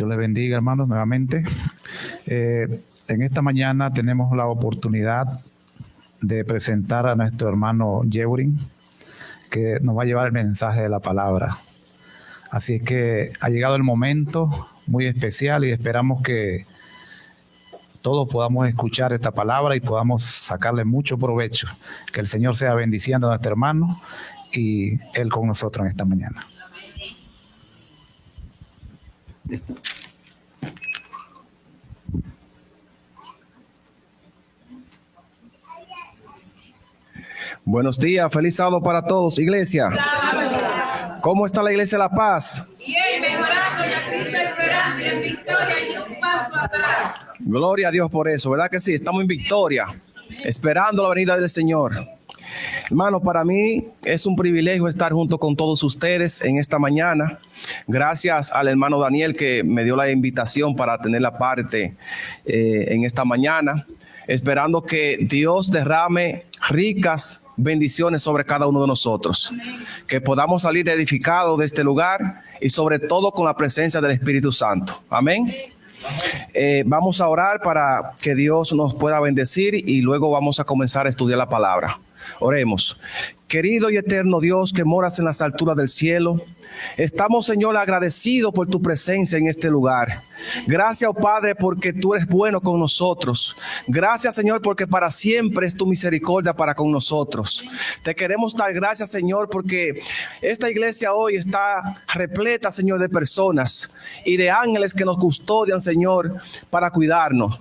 Dios les bendiga, hermanos, nuevamente. En esta mañana tenemos la oportunidad de presentar a nuestro hermano Jeurin, que nos va a llevar el mensaje de la palabra. Así es que ha llegado el momento muy especial y esperamos que todos podamos escuchar esta palabra y podamos sacarle mucho provecho. Que el Señor sea bendiciendo a nuestro hermano y Él con nosotros en esta mañana. Buenos días, feliz sábado para todos, iglesia. ¿Cómo está la iglesia de La Paz? Bien, mejorando y a Cristo esperando y en victoria y un paso atrás. Gloria a Dios por eso, ¿verdad que sí? Estamos en victoria, esperando la venida del Señor. Hermano, para mí es un privilegio estar junto con todos ustedes en esta mañana. Gracias al hermano Daniel que me dio la invitación para tener la parte en esta mañana. Esperando que Dios derrame ricas bendiciones sobre cada uno de nosotros. Que podamos salir edificados de este lugar y sobre todo con la presencia del Espíritu Santo. Amén. Vamos a orar para que Dios nos pueda bendecir y luego vamos a comenzar a estudiar la palabra. Oremos. Querido y eterno Dios que moras en las alturas del cielo, estamos, Señor, agradecidos por tu presencia en este lugar. Gracias, oh Padre, porque tú eres bueno con nosotros. Gracias, Señor, porque para siempre es tu misericordia para con nosotros. Te queremos dar gracias, Señor, porque esta iglesia hoy está repleta, Señor, de personas y de ángeles que nos custodian, Señor, para cuidarnos.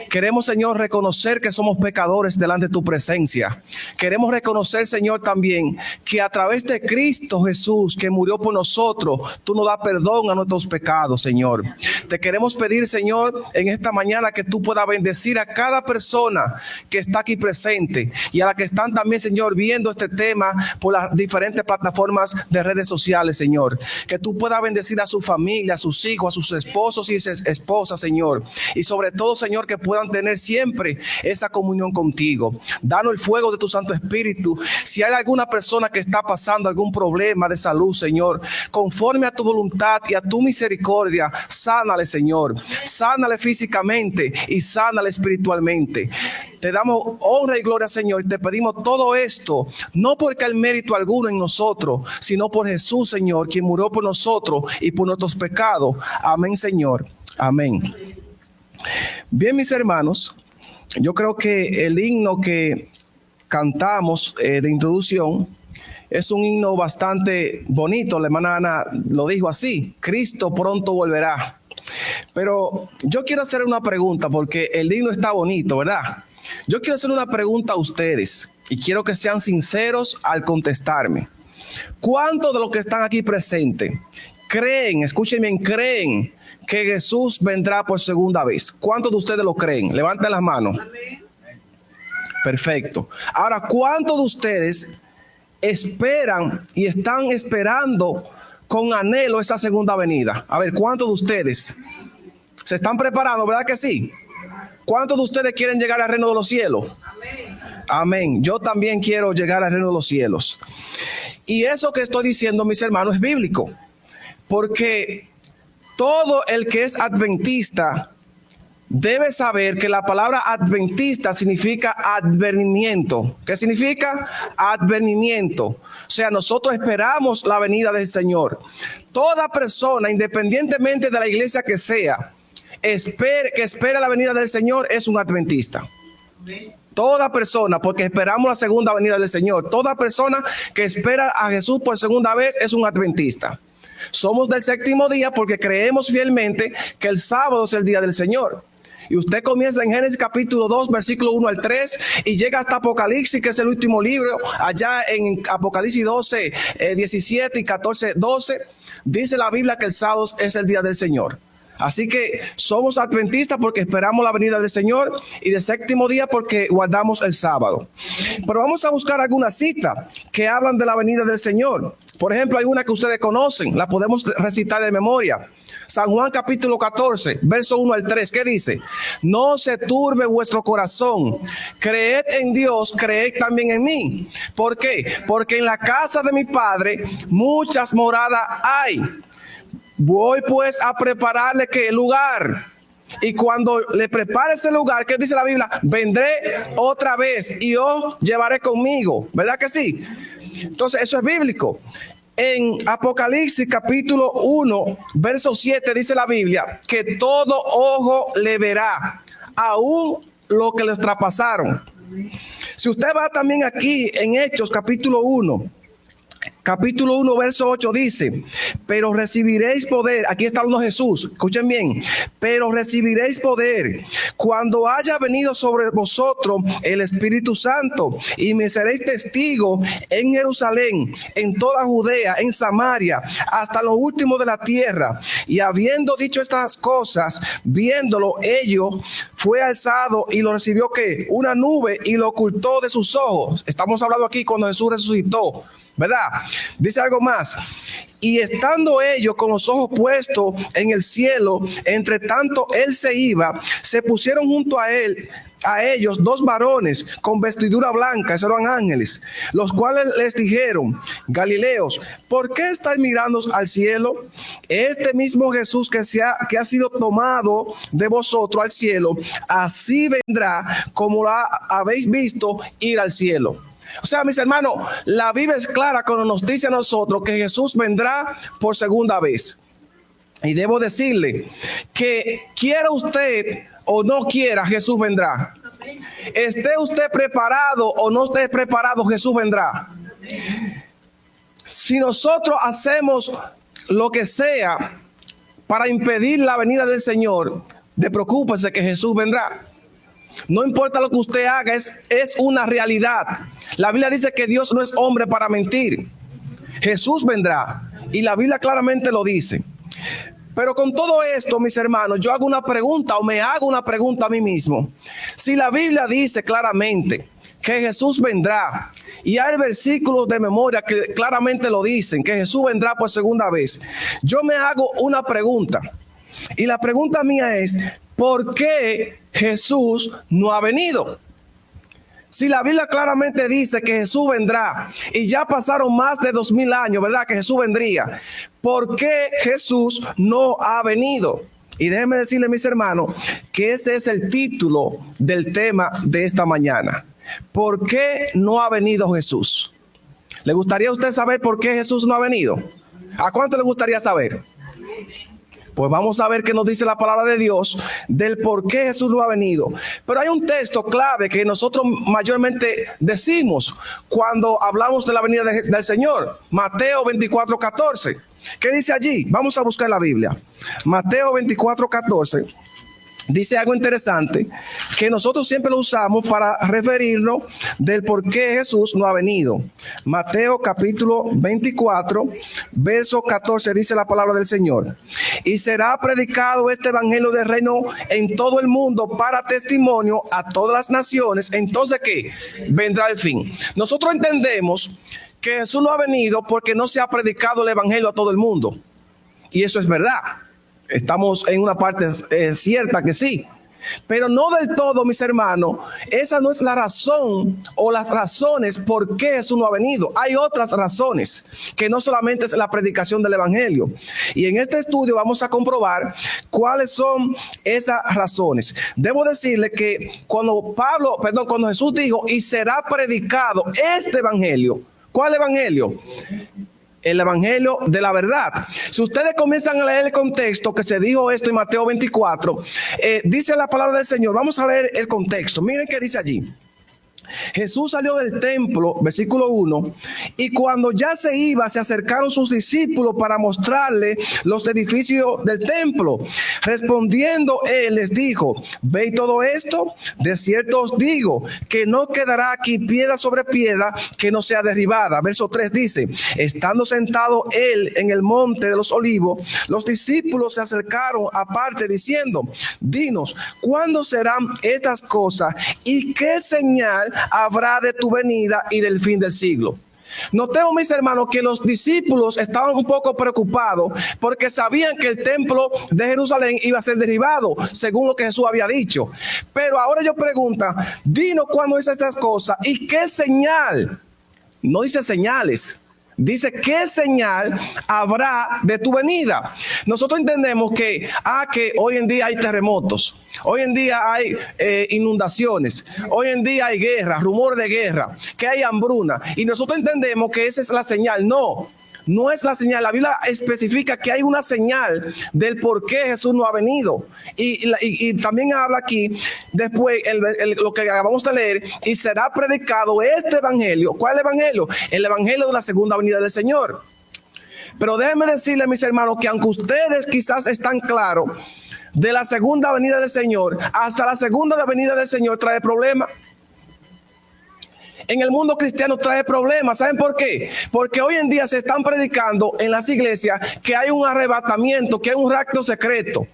Queremos, Señor, reconocer que somos pecadores delante de tu presencia. Queremos reconocer, Señor, también que a través de Cristo Jesús, que murió por nosotros, tú nos das perdón a nuestros pecados, Señor. Te queremos pedir, Señor, en esta mañana que tú puedas bendecir a cada persona que está aquí presente y a la que están también, Señor, viendo este tema por las diferentes plataformas de redes sociales, Señor. Que tú puedas bendecir a su familia, a sus hijos, a sus esposos y esposas, Señor. Y sobre todo, Señor, que puedan tener siempre esa comunión contigo. Danos el fuego de tu Santo Espíritu. Si hay alguna persona que está pasando algún problema de salud, Señor, conforme a tu voluntad y a tu misericordia, sánale, Señor. Sánale físicamente y sánale espiritualmente. Te damos honra y gloria, Señor, y te pedimos todo esto, no porque hay mérito alguno en nosotros, sino por Jesús, Señor, quien murió por nosotros y por nuestros pecados. Amén, Señor. Amén. Bien, mis hermanos, yo creo que el himno que cantamos de introducción es un himno bastante bonito. La hermana Ana lo dijo así: Cristo pronto volverá. Pero yo quiero hacer una pregunta porque el himno está bonito, ¿verdad? Yo quiero hacer una pregunta a ustedes y quiero que sean sinceros al contestarme. ¿Cuántos de los que están aquí presentes creen, escúchenme, creen que Jesús vendrá por segunda vez? ¿Cuántos de ustedes lo creen? Levanten las manos. Amén. Perfecto. Ahora, ¿cuántos de ustedes esperan y están esperando con anhelo esa segunda venida? A ver, ¿cuántos de ustedes se están preparando? ¿Verdad que sí? ¿Cuántos de ustedes quieren llegar al reino de los cielos? Amén. Amén. Yo también quiero llegar al reino de los cielos. Y eso que estoy diciendo, mis hermanos, es bíblico. Porque todo el que es adventista debe saber que la palabra adventista significa advenimiento. ¿Qué significa? Advenimiento. O sea, nosotros esperamos la venida del Señor. Toda persona, independientemente de la iglesia que sea, que espera la venida del Señor, es un adventista. Toda persona, porque esperamos la segunda venida del Señor. Toda persona que espera a Jesús por segunda vez es un adventista. Somos del séptimo día porque creemos fielmente que el sábado es el día del Señor. Y usted comienza en Génesis capítulo 2, versículo 1 al 3 y llega hasta Apocalipsis, que es el último libro. Allá en Apocalipsis 12, 17 y 14, 12, dice la Biblia que el sábado es el día del Señor. Así que somos adventistas porque esperamos la venida del Señor y de séptimo día porque guardamos el sábado. Pero vamos a buscar algunas citas que hablan de la venida del Señor. Por ejemplo, hay una que ustedes conocen, la podemos recitar de memoria. San Juan capítulo 14, verso 1 al 3, ¿qué dice? No se turbe vuestro corazón, creed en Dios, creed también en mí. ¿Por qué? Porque en la casa de mi Padre muchas moradas hay. voy pues a prepararle ¿qué? Lugar. Y cuando le prepare ese lugar, ¿qué dice la Biblia? Vendré otra vez y os llevaré conmigo. ¿Verdad que sí? Entonces, eso es bíblico. En Apocalipsis capítulo 1, verso 7 dice la Biblia que todo ojo le verá, aún lo que les traspasaron. Si usted va también aquí en Hechos capítulo 1, verso 8 dice, pero recibiréis poder, aquí está hablando Jesús, escuchen bien, pero recibiréis poder cuando haya venido sobre vosotros el Espíritu Santo, y me seréis testigo en Jerusalén, en toda Judea, en Samaria, hasta lo último de la tierra. Y habiendo dicho estas cosas, viéndolo ellos, fue alzado y lo recibió ¿qué? Una nube y lo ocultó de sus ojos. Estamos hablando aquí cuando Jesús resucitó, ¿verdad? Dice algo más. Y estando ellos con los ojos puestos en el cielo, entre tanto él se iba, se pusieron junto a él, a ellos, dos varones con vestidura blanca, esos eran ángeles, los cuales les dijeron, Galileos, ¿por qué estáis mirando al cielo? Este mismo Jesús que ha sido tomado de vosotros al cielo, así vendrá como la habéis visto ir al cielo. O sea, mis hermanos, la Biblia es clara cuando nos dice a nosotros que Jesús vendrá por segunda vez. Y debo decirle que quiera usted o no quiera, Jesús vendrá. Esté usted preparado o no esté preparado, Jesús vendrá. Si nosotros hacemos lo que sea para impedir la venida del Señor, despreocúpese que Jesús vendrá. No importa lo que usted haga, es una realidad. La Biblia dice que Dios no es hombre para mentir. Jesús vendrá y la Biblia claramente lo dice. Pero con todo esto, mis hermanos, yo hago una pregunta o me hago una pregunta a mí mismo. Si la Biblia dice claramente que Jesús vendrá y hay versículos de memoria que claramente lo dicen, que Jesús vendrá por segunda vez, yo me hago una pregunta. Y la pregunta mía es, ¿por qué Jesús no ha venido? Si la Biblia claramente dice que Jesús vendrá y ya pasaron más de 2000 años, ¿verdad? Que Jesús vendría. ¿Por qué Jesús no ha venido? Y déjenme decirle, mis hermanos, que ese es el título del tema de esta mañana. ¿Por qué no ha venido Jesús? ¿Le gustaría a usted saber por qué Jesús no ha venido? ¿A cuánto le gustaría saber? Pues vamos a ver qué nos dice la palabra de Dios del por qué Jesús no ha venido. Pero hay un texto clave que nosotros mayormente decimos cuando hablamos de la venida del Señor. Mateo 24:14. ¿Qué dice allí? Vamos a buscar la Biblia. Mateo 24:14. Dice algo interesante que nosotros siempre lo usamos para referirnos del por qué Jesús no ha venido. Mateo capítulo 24, verso 14 dice la palabra del Señor. Y será predicado este evangelio del reino en todo el mundo para testimonio a todas las naciones. Entonces, ¿qué? Vendrá el fin. Nosotros entendemos que Jesús no ha venido porque no se ha predicado el evangelio a todo el mundo. Y eso es verdad. Estamos en una parte cierta que sí, pero no del todo, mis hermanos. Esa no es la razón o las razones por qué Jesús no ha venido. Hay otras razones que no solamente es la predicación del evangelio. Y en este estudio vamos a comprobar cuáles son esas razones. Debo decirle que cuando Jesús dijo, y será predicado este evangelio. ¿Cuál evangelio? El evangelio de la verdad. Si ustedes comienzan a leer el contexto que se dijo esto en Mateo 24, dice la palabra del Señor. Vamos a leer el contexto. Miren qué dice allí. Jesús salió del templo, versículo 1, y cuando ya se iba, se acercaron sus discípulos para mostrarle los edificios del templo. Respondiendo él les dijo, ¿veis todo esto? De cierto os digo que no quedará aquí piedra sobre piedra que no sea derribada. Verso 3 dice, estando sentado él en el monte de los olivos, los discípulos se acercaron aparte diciendo, dinos, ¿cuándo serán estas cosas y qué señal habrá de tu venida y del fin del siglo? Notemos, mis hermanos, que los discípulos estaban un poco preocupados porque sabían que el templo de Jerusalén iba a ser derribado, según lo que Jesús había dicho. Pero ahora ellos preguntan, dinos cuándo es estas cosas y qué señal. No dice señales, Dice, ¿qué señal habrá de tu venida? Nosotros entendemos que hoy en día hay terremotos, hoy en día hay inundaciones, hoy en día hay guerra, rumores de guerra, que hay hambruna. Y nosotros entendemos que esa es la señal. No es la señal. La Biblia especifica que hay una señal del por qué Jesús no ha venido. Y también habla aquí, después, lo que acabamos de leer, y será predicado este evangelio. ¿Cuál evangelio? El evangelio de la segunda venida del Señor. Pero déjenme decirles, mis hermanos, que aunque ustedes quizás están claros de la segunda venida del Señor, hasta la segunda venida del Señor trae problemas. En el mundo cristiano trae problemas. ¿Saben por qué? Porque hoy en día se están predicando en las iglesias que hay un arrebatamiento, que hay un rapto secreto,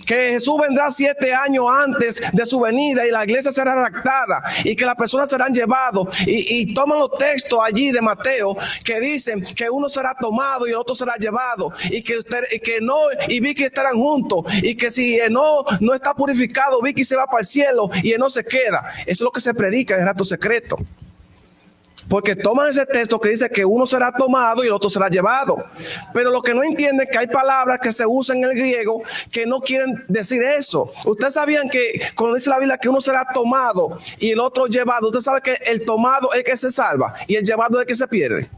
que Jesús vendrá 7 años antes de su venida y la iglesia será raptada y que las personas serán llevados y toman los textos allí de Mateo que dicen que uno será tomado y el otro será llevado y que no y Vicky estarán juntos y que si no está purificado, Vicky se va para el cielo y no se queda. Eso es lo que se predica en el rapto secreto. Porque toman ese texto que dice que uno será tomado y el otro será llevado. Pero lo que no entienden es que hay palabras que se usan en el griego que no quieren decir eso. Ustedes sabían que cuando dice la Biblia que uno será tomado y el otro llevado, usted sabe que el tomado es el que se salva y el llevado es el que se pierde.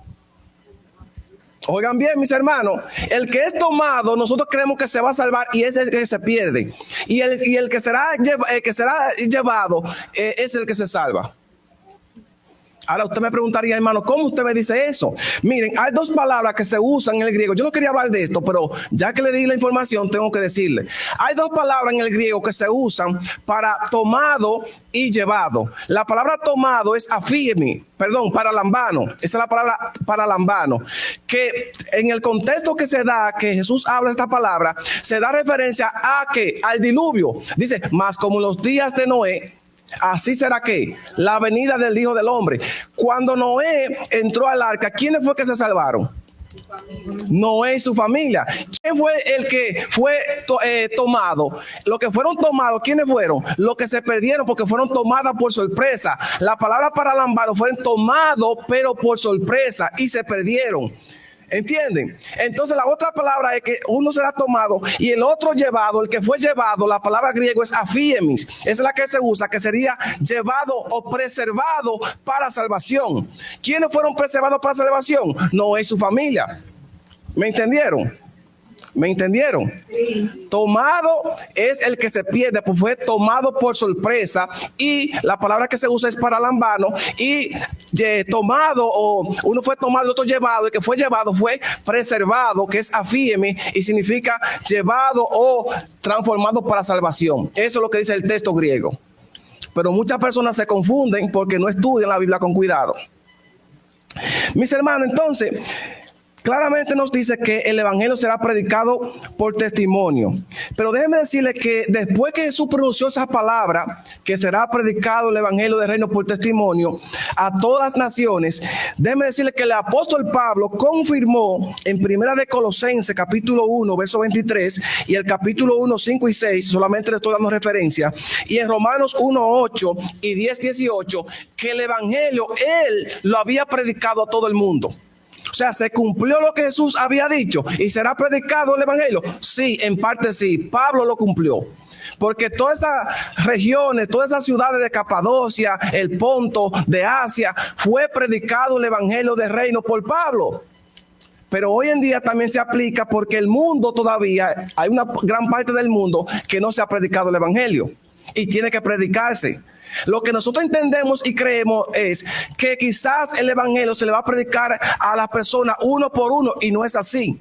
Oigan bien, mis hermanos, el que es tomado, nosotros creemos que se va a salvar y es el que se pierde. Y el que será llevado es el que se salva. Ahora usted me preguntaría, hermano, ¿cómo usted me dice eso? Miren, hay 2 palabras que se usan en el griego. Yo no quería hablar de esto, pero ya que le di la información, tengo que decirle. Hay 2 palabras en el griego que se usan para tomado y llevado. La palabra tomado es para lambano. Esa es la palabra para lambano. Que en el contexto que se da, que Jesús habla esta palabra, se da referencia al diluvio. Dice, más como en los días de Noé, así será que la venida del Hijo del Hombre. Cuando Noé entró al arca, ¿quiénes fue que se salvaron? Noé y su familia. ¿Quién fue el que fue tomado? Los que fueron tomados, ¿quiénes fueron? Los que se perdieron porque fueron tomadas por sorpresa. La palabra para lambano fueron tomados pero por sorpresa y se perdieron. ¿Entienden? Entonces la otra palabra es que uno será tomado y el otro llevado. El que fue llevado, la palabra griego es afiemis. Esa es la que se usa, que sería llevado o preservado para salvación. ¿Quiénes fueron preservados para salvación? Noé y su familia. ¿Me entendieron? ¿Me entendieron? Sí. Tomado es el que se pierde, pues fue tomado por sorpresa, y la palabra que se usa es para lambano, y tomado, o uno fue tomado, el otro llevado. El que fue llevado fue preservado, que es afiemi, y significa llevado o transformado para salvación. Eso es lo que dice el texto griego. Pero muchas personas se confunden porque no estudian la Biblia con cuidado. Mis hermanos, entonces, claramente nos dice que el evangelio será predicado por testimonio. Pero déjenme decirles que después que Jesús pronunció esa palabra, que será predicado el evangelio del reino por testimonio a todas las naciones, déjenme decirles que el apóstol Pablo confirmó en Primera de Colosenses, capítulo 1, verso 23, y el capítulo 1, 5 y 6, solamente le estoy dando referencia, y en Romanos 1, 8 y 10, 18, que el evangelio él lo había predicado a todo el mundo. O sea, ¿se cumplió lo que Jesús había dicho y será predicado el evangelio? Sí, en parte sí. Pablo lo cumplió. Porque todas esas regiones, todas esas ciudades de Capadocia, el Ponto, de Asia, fue predicado el evangelio del reino por Pablo. Pero hoy en día también se aplica porque el mundo todavía, hay una gran parte del mundo que no se ha predicado el evangelio y tiene que predicarse. Lo que nosotros entendemos y creemos es que quizás el evangelio se le va a predicar a las personas uno por uno, y no es así.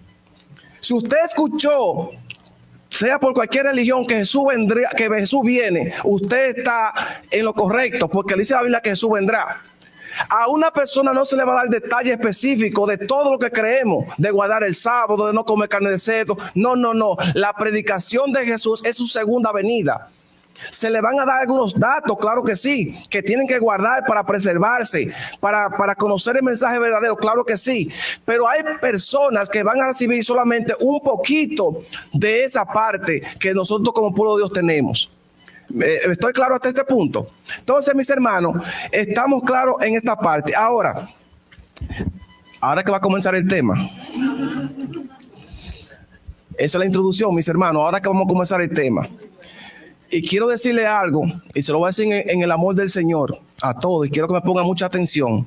Si usted escuchó, sea por cualquier religión, que Jesús vendría, que Jesús viene, usted está en lo correcto, porque dice la Biblia que Jesús vendrá. A una persona no se le va a dar detalle específico de todo lo que creemos, de guardar el sábado, de no comer carne de cerdo. No. La predicación de Jesús es su segunda venida. Se le van a dar algunos datos, claro que sí, que tienen que guardar para preservarse, para conocer el mensaje verdadero, claro que sí. Pero hay personas que van a recibir solamente un poquito de esa parte que nosotros como pueblo de Dios tenemos. ¿Estoy claro hasta este punto? Entonces, mis hermanos, estamos claros en esta parte. Ahora, Ahora que va a comenzar el tema. Esa es la introducción, mis hermanos. Ahora que vamos a comenzar el tema. Y quiero decirle algo, y se lo voy a decir en el amor del Señor a todos, y quiero que me pongan mucha atención.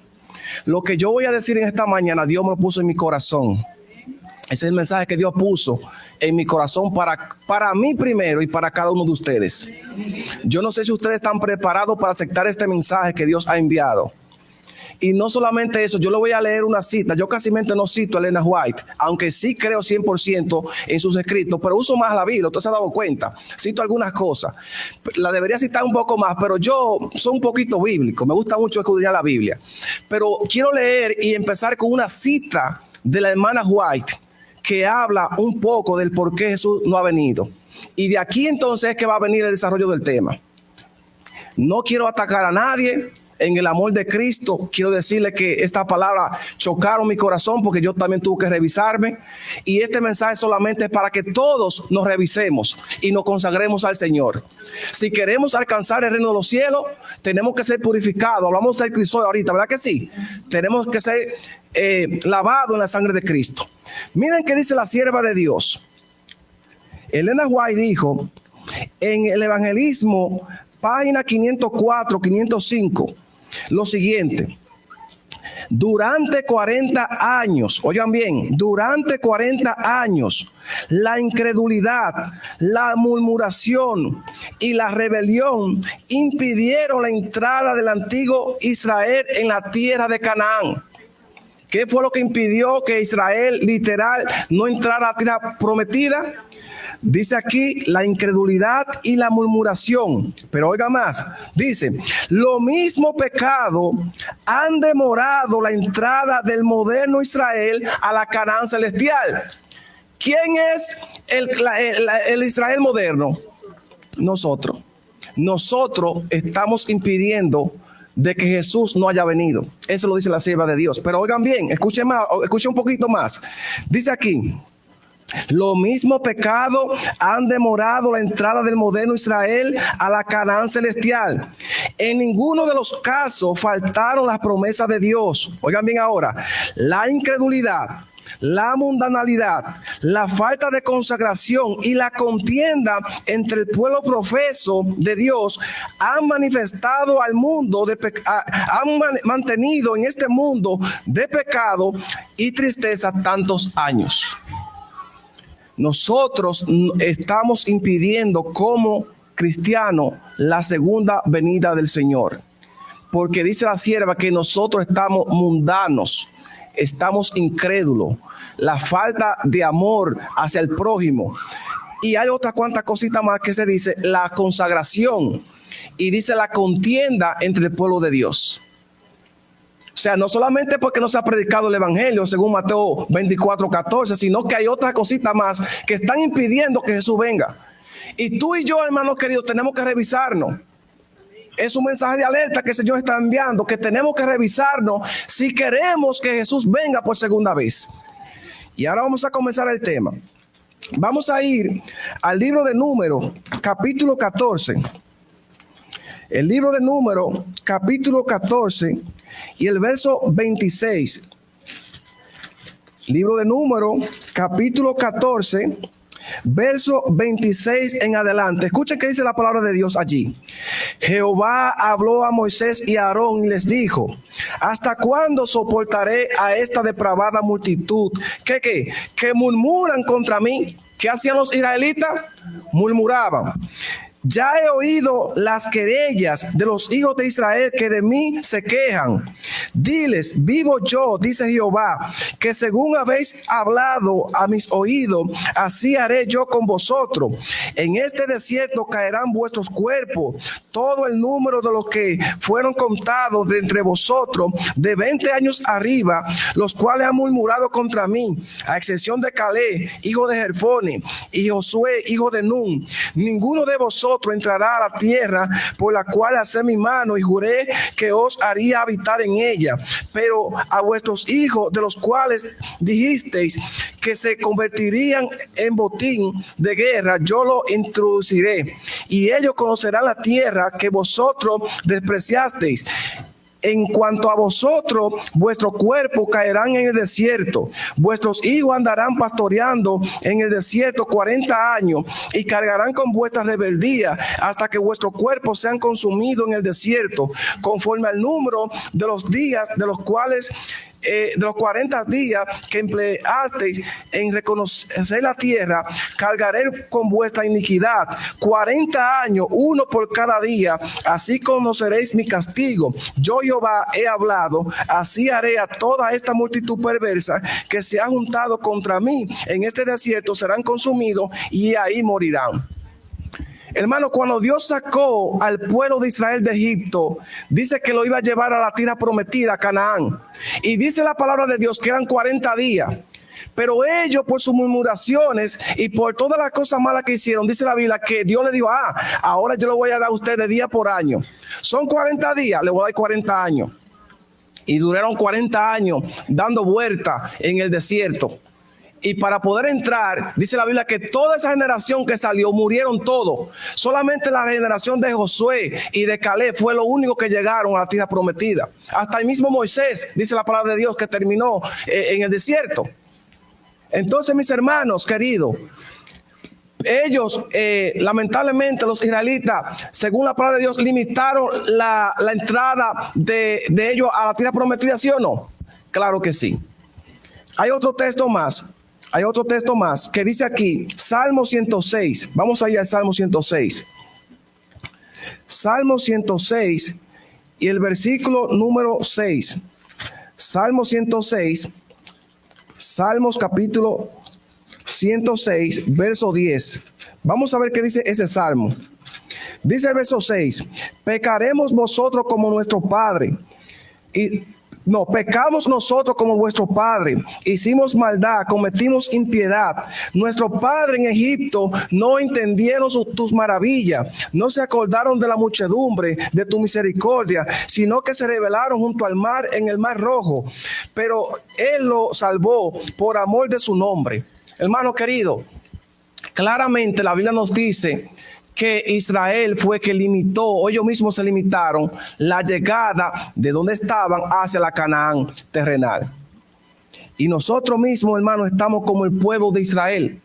Lo que yo voy a decir en esta mañana, Dios me lo puso en mi corazón. Ese es el mensaje que Dios puso en mi corazón para mí primero y para cada uno de ustedes. Yo no sé si ustedes están preparados para aceptar este mensaje que Dios ha enviado. Y no solamente eso, yo le voy a leer una cita. Yo casi no cito a Elena White, aunque sí creo 100% en sus escritos, pero uso más la Biblia, usted se ha dado cuenta. Cito algunas cosas. La debería citar un poco más, pero yo soy un poquito bíblico. Me gusta mucho escudriñar la Biblia. Pero quiero leer y empezar con una cita de la hermana White que habla un poco del por qué Jesús no ha venido. Y de aquí entonces es que va a venir el desarrollo del tema. No quiero atacar a nadie. En el amor de Cristo, quiero decirle que esta palabra chocaron mi corazón porque yo también tuve que revisarme. Y este mensaje solamente es para que todos nos revisemos y nos consagremos al Señor. Si queremos alcanzar el reino de los cielos, tenemos que ser purificados. Hablamos del Cristo ahorita, ¿verdad que sí? Tenemos que ser lavados en la sangre de Cristo. Miren qué dice la sierva de Dios. Elena White dijo en el evangelismo, página 504, 505. Lo siguiente: durante 40 años, oigan bien, durante 40 años, la incredulidad, la murmuración y la rebelión impidieron la entrada del antiguo Israel en la tierra de Canaán. ¿Qué fue lo que impidió que Israel literal no entrara a la tierra prometida? Dice aquí la incredulidad y la murmuración. Pero oiga más, dice, lo mismo pecado han demorado la entrada del moderno Israel a la Canaán celestial. ¿Quién es el Israel moderno? Nosotros. Nosotros estamos impidiendo de que Jesús no haya venido. Eso lo dice la sierva de Dios. Pero oigan bien, escuchen un poquito más. Dice aquí, lo mismo pecado han demorado la entrada del moderno Israel a la Canaán celestial. En ninguno de los casos faltaron las promesas de Dios. Oigan bien ahora, la incredulidad, la mundanalidad, la falta de consagración y la contienda entre el pueblo profeso de Dios han manifestado al mundo, han mantenido en este mundo de pecado y tristeza tantos años. Nosotros estamos impidiendo como cristianos la segunda venida del Señor. Porque dice la sierva que nosotros estamos mundanos, estamos incrédulos, la falta de amor hacia el prójimo. Y hay otras cuantas cositas más que se dice, la consagración, y dice la contienda entre el pueblo de Dios. O sea, no solamente porque no se ha predicado el evangelio según Mateo 24:14, sino que hay otras cositas más que están impidiendo que Jesús venga. Y tú y yo, hermanos queridos, tenemos que revisarnos. Es un mensaje de alerta que el Señor está enviando, que tenemos que revisarnos si queremos que Jesús venga por segunda vez. Y ahora vamos a comenzar el tema. Vamos a ir al libro de Números, capítulo 14. El libro de Números, capítulo 14 y el verso 26. Libro de Números, capítulo 14, verso 26 en adelante. Escuchen qué dice la palabra de Dios allí. Jehová habló a Moisés y a Aarón y les dijo: ¿hasta cuándo soportaré a esta depravada multitud que murmuran contra mí? ¿Qué hacían los israelitas? Murmuraban. Ya he oído las querellas de los hijos de Israel que de mí se quejan. Diles, vivo yo, dice Jehová, que según habéis hablado a mis oídos, así haré yo con vosotros. En este desierto caerán vuestros cuerpos, todo el número de los que fueron contados de entre vosotros, de 20 años arriba, los cuales han murmurado contra mí, a excepción de Caleb, hijo de Jefone, y Josué, hijo de Nun. Ninguno de vosotros entrará a la tierra por la cual alcé mi mano y juré que os haría habitar en ella. Pero a vuestros hijos, de los cuales dijisteis que se convertirían en botín de guerra, yo lo introduciré, y ellos conocerán la tierra que vosotros despreciasteis. en cuanto a vosotros, vuestro cuerpo caerán en el desierto, vuestros hijos andarán pastoreando en el desierto 40 años y cargarán con vuestra rebeldía hasta que vuestros cuerpos sean consumidos en el desierto, conforme al número de los días de los cuales de los 40 días que empleasteis en reconocer la tierra, cargaré con vuestra iniquidad 40 años, uno por cada día, así conoceréis mi castigo. Yo Jehová he hablado, así haré a toda esta multitud perversa que se ha juntado contra mí en este desierto, serán consumidos y ahí morirán. Hermano, cuando Dios sacó al pueblo de Israel de Egipto, dice que lo iba a llevar a la tierra prometida, a Canaán. Y dice la palabra de Dios que eran 40 días. Pero ellos, por sus murmuraciones y por todas las cosas malas que hicieron, dice la Biblia que Dios le dijo, ahora yo le voy a dar a ustedes día por año. Son 40 días, le voy a dar 40 años. Y duraron 40 años dando vuelta en el desierto. Y para poder entrar, dice la Biblia que toda esa generación que salió murieron todos. Solamente la generación de Josué y de Caleb fue lo único que llegaron a la tierra prometida. Hasta el mismo Moisés, dice la palabra de Dios, que terminó en el desierto. Entonces, mis hermanos queridos, ellos, lamentablemente, los israelitas, según la palabra de Dios, limitaron la entrada de ellos a la tierra prometida, ¿sí o no? Claro que sí. Hay otro texto más. Hay otro texto más que dice aquí, Salmo 106. Vamos allá al Salmo 106. Salmo 106 y el versículo número 6. Salmo 106. Salmos capítulo 106, verso 10. Vamos a ver qué dice ese salmo. Dice el verso 6. Pecaremos vosotros como nuestro padre. Pecamos nosotros como vuestro padre, hicimos maldad, cometimos impiedad. Nuestro padre en Egipto no entendieron tus maravillas, no se acordaron de la muchedumbre de tu misericordia, sino que se rebelaron junto al mar en el mar rojo. Pero él lo salvó por amor de su nombre. Hermano querido, claramente la Biblia nos dice que Israel fue que limitó, o ellos mismos se limitaron, la llegada de donde estaban hacia la Canaán terrenal. Y nosotros mismos, hermanos, estamos como el pueblo de Israel.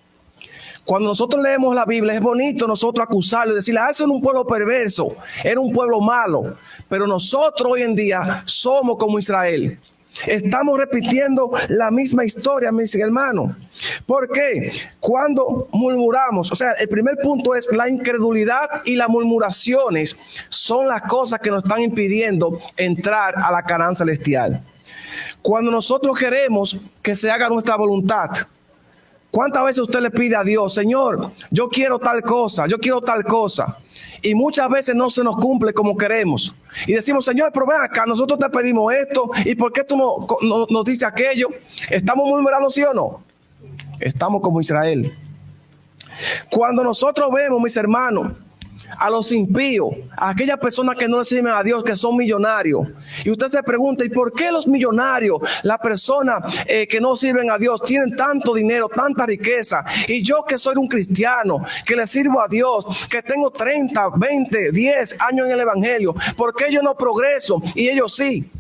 Cuando nosotros leemos la Biblia, es bonito nosotros acusarlo y decirle, ese era un pueblo perverso, era un pueblo malo. Pero nosotros hoy en día somos como Israel. Estamos repitiendo la misma historia, mis hermanos. ¿Por qué? Cuando murmuramos, o sea, el primer punto es la incredulidad y las murmuraciones son las cosas que nos están impidiendo entrar a la Canaán celestial. Cuando nosotros queremos que se haga nuestra voluntad, ¿cuántas veces usted le pide a Dios, Señor, yo quiero tal cosa, yo quiero tal cosa? Y muchas veces no se nos cumple como queremos. Y decimos, Señor, pero ven acá, nosotros te pedimos esto, ¿y por qué tú no nos dices aquello? ¿Estamos murmurando, sí o no? Estamos como Israel. Cuando nosotros vemos, mis hermanos, a los impíos, a aquellas personas que no le sirven a Dios, que son millonarios, y usted se pregunta, ¿y por qué los millonarios, las personas que no sirven a Dios, tienen tanto dinero, tanta riqueza? Y yo que soy un cristiano, que le sirvo a Dios, que tengo 30, 20, 10 años en el evangelio, ¿por qué yo no progreso y ellos sí?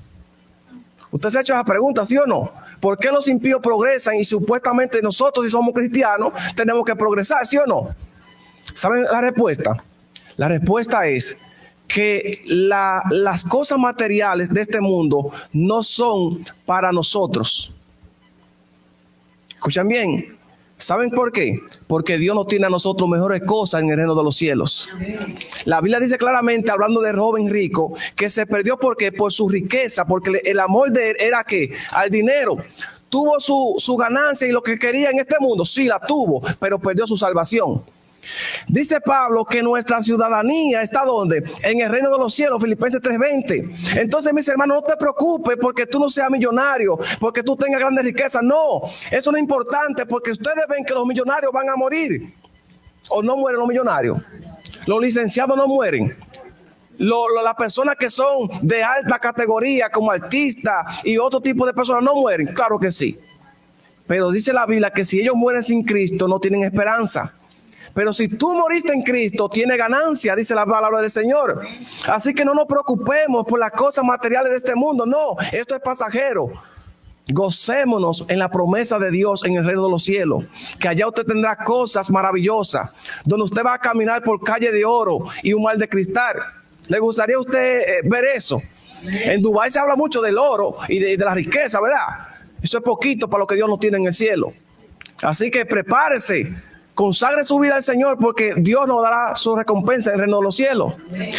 Usted se ha hecho esa pregunta, ¿sí o no? ¿Por qué los impíos progresan y supuestamente nosotros, si somos cristianos, tenemos que progresar, ¿sí o no? ¿Saben la respuesta? La respuesta es que las cosas materiales de este mundo no son para nosotros. ¿Escuchan bien? ¿Saben por qué? Porque Dios nos tiene a nosotros mejores cosas en el reino de los cielos. La Biblia dice claramente, hablando del joven rico, que se perdió porque por su riqueza, porque el amor de él era ¿qué? Al dinero. Tuvo su ganancia y lo que quería en este mundo, sí la tuvo, pero perdió su salvación. Dice Pablo que nuestra ciudadanía está ¿dónde? En el reino de los cielos, Filipenses 3:20. Entonces, mis hermanos, no te preocupes porque tú no seas millonario, porque tú tengas grandes riquezas. No, eso no es importante porque ustedes ven que los millonarios van a morir. ¿O no mueren los millonarios? Los licenciados no mueren. Las personas que son de alta categoría como artistas y otro tipo de personas no mueren. Claro que sí. Pero dice la Biblia que si ellos mueren sin Cristo no tienen esperanza. Pero si tú moriste en Cristo, tiene ganancia, dice la palabra del Señor. Así que no nos preocupemos por las cosas materiales de este mundo. No, esto es pasajero. Gocémonos en la promesa de Dios en el reino de los cielos, que allá usted tendrá cosas maravillosas, donde usted va a caminar por calle de oro y un mar de cristal. ¿Le gustaría a usted ver eso? En Dubái se habla mucho del oro y de la riqueza, ¿verdad? Eso es poquito para lo que Dios nos tiene en el cielo. Así que prepárese, consagre su vida al Señor, porque Dios nos dará su recompensa en el reino de los cielos.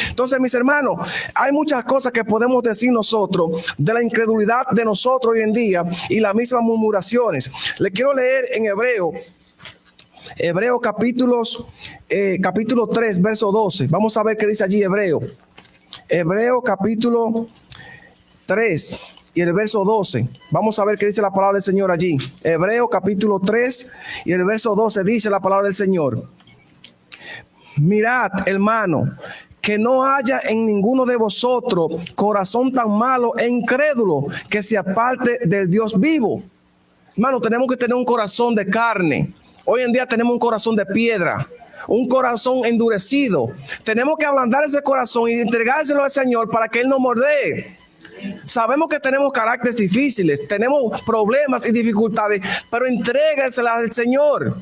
Entonces, mis hermanos, hay muchas cosas que podemos decir nosotros de la incredulidad de nosotros hoy en día y las mismas murmuraciones. Le quiero leer en Hebreo capítulo 3, verso 12. Vamos a ver qué dice allí Hebreo capítulo 3 y el verso 12. Vamos a ver qué dice la palabra del Señor allí. Hebreo capítulo 3 y el verso 12 dice la palabra del Señor. Mirad, hermano, que no haya en ninguno de vosotros corazón tan malo e incrédulo que se aparte del Dios vivo. Hermano, tenemos que tener un corazón de carne. Hoy en día tenemos un corazón de piedra, un corazón endurecido. Tenemos que ablandar ese corazón y entregárselo al Señor para que Él nos moldee. Sabemos que tenemos caracteres difíciles, tenemos problemas y dificultades, pero entrégueselas al Señor,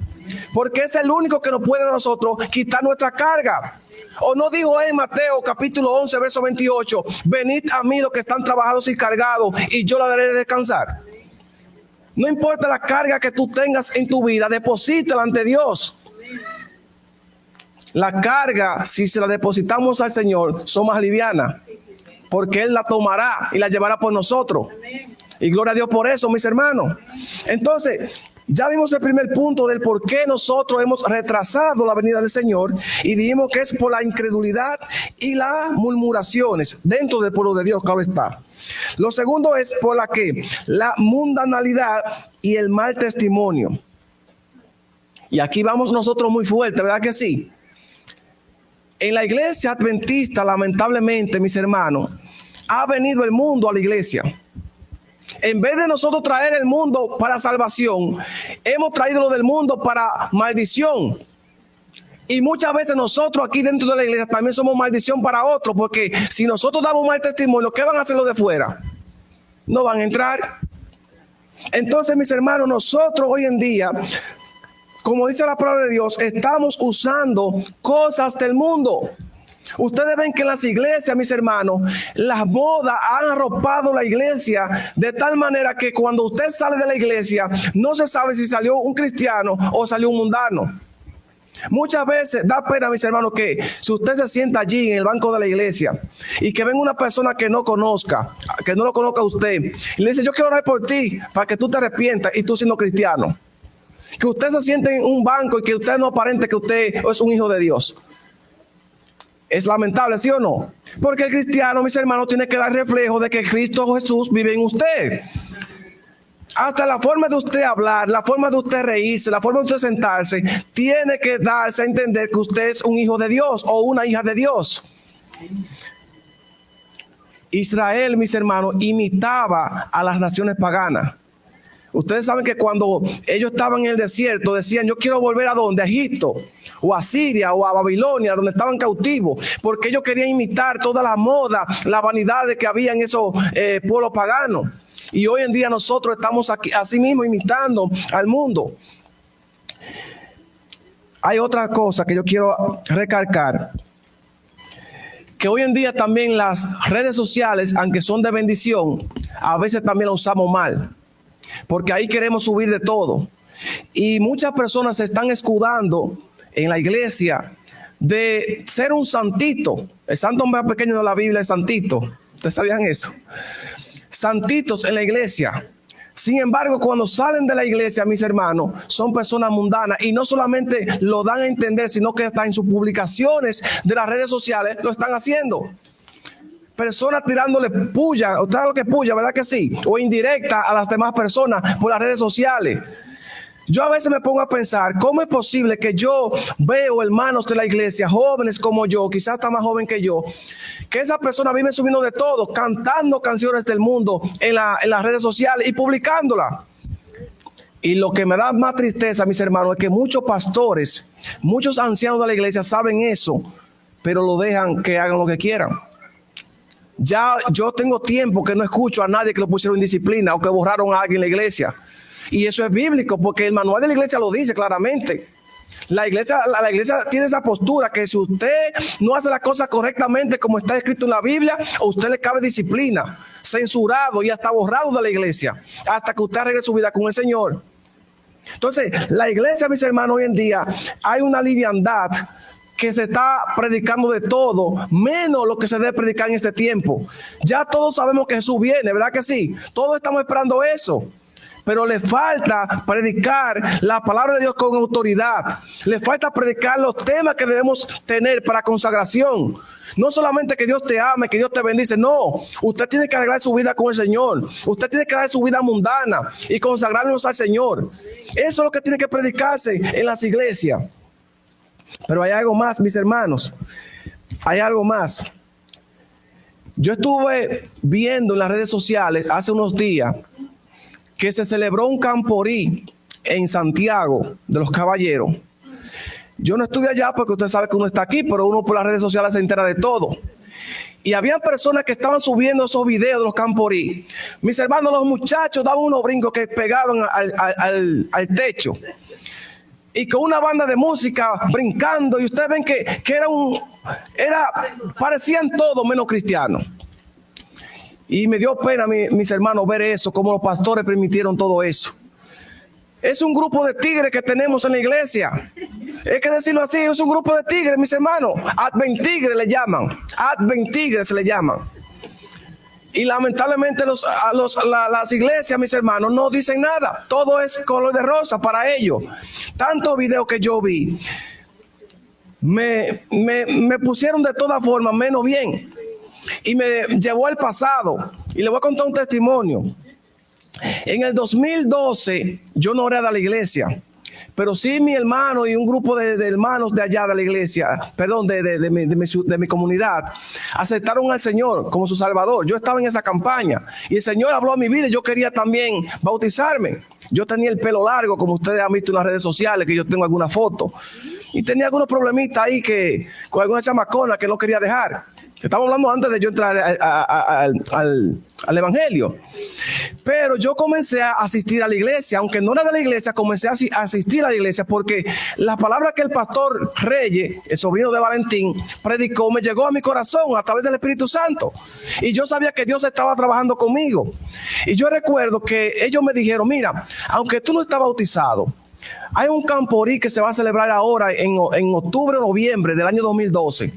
porque es el único que nos puede a nosotros quitar nuestra carga. ¿O no dijo en Mateo capítulo 11, verso 28, venid a mí los que están trabajados y cargados, y yo la daré de descansar? No importa la carga que tú tengas en tu vida, deposítala ante Dios. La carga, si se la depositamos al Señor, son más livianas, porque Él la tomará y la llevará por nosotros. Y gloria a Dios por eso, mis hermanos. Entonces, ya vimos el primer punto del por qué nosotros hemos retrasado la venida del Señor, y dijimos que es por la incredulidad y las murmuraciones dentro del pueblo de Dios, claro está. Lo segundo es por la mundanalidad y el mal testimonio. Y aquí vamos nosotros muy fuerte, ¿verdad que sí? En la iglesia adventista, lamentablemente, mis hermanos, ha venido el mundo a la iglesia. En vez de nosotros traer el mundo para salvación, hemos traído lo del mundo para maldición. Y muchas veces nosotros aquí dentro de la iglesia también somos maldición para otros, porque si nosotros damos mal testimonio, ¿qué van a hacer los de fuera? No van a entrar. Entonces, mis hermanos, nosotros hoy en día, como dice la palabra de Dios, estamos usando cosas del mundo. Ustedes ven que en las iglesias, mis hermanos, las modas han arropado la iglesia de tal manera que cuando usted sale de la iglesia, no se sabe si salió un cristiano o salió un mundano. Muchas veces da pena, mis hermanos, que si usted se sienta allí en el banco de la iglesia y que venga una persona que no conozca, que no lo conozca a usted, y le dice, yo quiero orar por ti para que tú te arrepientas, y tú siendo cristiano. Que usted se siente en un banco y que usted no aparente que usted es un hijo de Dios. Es lamentable, ¿sí o no? Porque el cristiano, mis hermanos, tiene que dar reflejo de que Cristo Jesús vive en usted. Hasta la forma de usted hablar, la forma de usted reírse, la forma de usted sentarse, tiene que darse a entender que usted es un hijo de Dios o una hija de Dios. Israel, mis hermanos, imitaba a las naciones paganas. Ustedes saben que cuando ellos estaban en el desierto, decían, yo quiero volver ¿a dónde? A Egipto, o a Siria, o a Babilonia, donde estaban cautivos, porque ellos querían imitar toda la moda, la vanidad que había en esos pueblos paganos. Y hoy en día nosotros estamos aquí, así mismo, imitando al mundo. Hay otra cosa que yo quiero recalcar, que hoy en día también las redes sociales, aunque son de bendición, a veces también las usamos mal, porque ahí queremos subir de todo. Y muchas personas se están escudando en la iglesia de ser un santito. El santo más pequeño de la Biblia es santito. ¿Ustedes sabían eso? Santitos en la iglesia. Sin embargo, cuando salen de la iglesia, mis hermanos, son personas mundanas, y no solamente lo dan a entender, sino que hasta en sus publicaciones de las redes sociales lo están haciendo. Personas tirándole puya, ¿usted sabe lo que es puya, verdad que sí? O indirecta a las demás personas por las redes sociales. Yo a veces me pongo a pensar, ¿cómo es posible que yo veo hermanos de la iglesia, jóvenes como yo, quizás hasta más joven que yo, que esas personas viven subiendo de todo, cantando canciones del mundo en las redes sociales y publicándolas? Y lo que me da más tristeza, mis hermanos, es que muchos pastores, muchos ancianos de la iglesia saben eso, pero lo dejan que hagan lo que quieran. Ya yo tengo tiempo que no escucho a nadie que lo pusieron en disciplina o que borraron a alguien en la iglesia. Y eso es bíblico, porque el manual de la iglesia lo dice claramente. La iglesia tiene esa postura que si usted no hace las cosas correctamente como está escrito en la Biblia, a usted le cabe disciplina, censurado y hasta borrado de la iglesia, hasta que usted arregle su vida con el Señor. Entonces, la iglesia, mis hermanos, hoy en día hay una liviandad que se está predicando de todo, menos lo que se debe predicar en este tiempo. Ya todos sabemos que Jesús viene, ¿verdad que sí? Todos estamos esperando eso. Pero le falta predicar la palabra de Dios con autoridad. Le falta predicar los temas que debemos tener para consagración. No solamente que Dios te ame, que Dios te bendice. No, usted tiene que arreglar su vida con el Señor. Usted tiene que dar su vida mundana y consagrarnos al Señor. Eso es lo que tiene que predicarse en las iglesias. Pero hay algo más, mis hermanos. Hay algo más. Yo estuve viendo en las redes sociales hace unos días que se celebró un camporí en Santiago de los Caballeros. Yo no estuve allá porque usted sabe que uno está aquí, pero uno por las redes sociales se entera de todo. Y había personas que estaban subiendo esos videos de los camporí. Mis hermanos, los muchachos daban unos brincos que pegaban al techo. Y con una banda de música brincando. Y ustedes ven que parecían todos menos cristianos. Y me dio pena, mis hermanos, ver eso, cómo los pastores permitieron todo eso. Es un grupo de tigres que tenemos en la iglesia. Hay que decirlo así, es un grupo de tigres, mis hermanos. Adventigres le llaman. Adventigres se le llaman. Y lamentablemente las iglesias, mis hermanos, no dicen nada. Todo es color de rosa para ellos. Tantos videos que yo vi, me pusieron de todas formas menos bien. Y me llevó al pasado. Y le voy a contar un testimonio. En el 2012, yo no era de la iglesia, pero sí mi hermano y un grupo de hermanos de allá de la iglesia, perdón, de mi comunidad, aceptaron al Señor como su Salvador. Yo estaba en esa campaña y el Señor habló a mi vida y yo quería también bautizarme. Yo tenía el pelo largo, como ustedes han visto en las redes sociales, que yo tengo alguna foto. Y tenía algunos problemitas ahí con alguna chamacona que no quería dejar. Estamos hablando antes de yo entrar al evangelio. Pero yo comencé a asistir a la iglesia, aunque no era de la iglesia, comencé a asistir a la iglesia porque la palabra que el pastor Reyes, el sobrino de Valentín, predicó, me llegó a mi corazón a través del Espíritu Santo. Y yo sabía que Dios estaba trabajando conmigo. Y yo recuerdo que ellos me dijeron, mira, aunque tú no estás bautizado, hay un camporí que se va a celebrar ahora en octubre o noviembre del año 2012.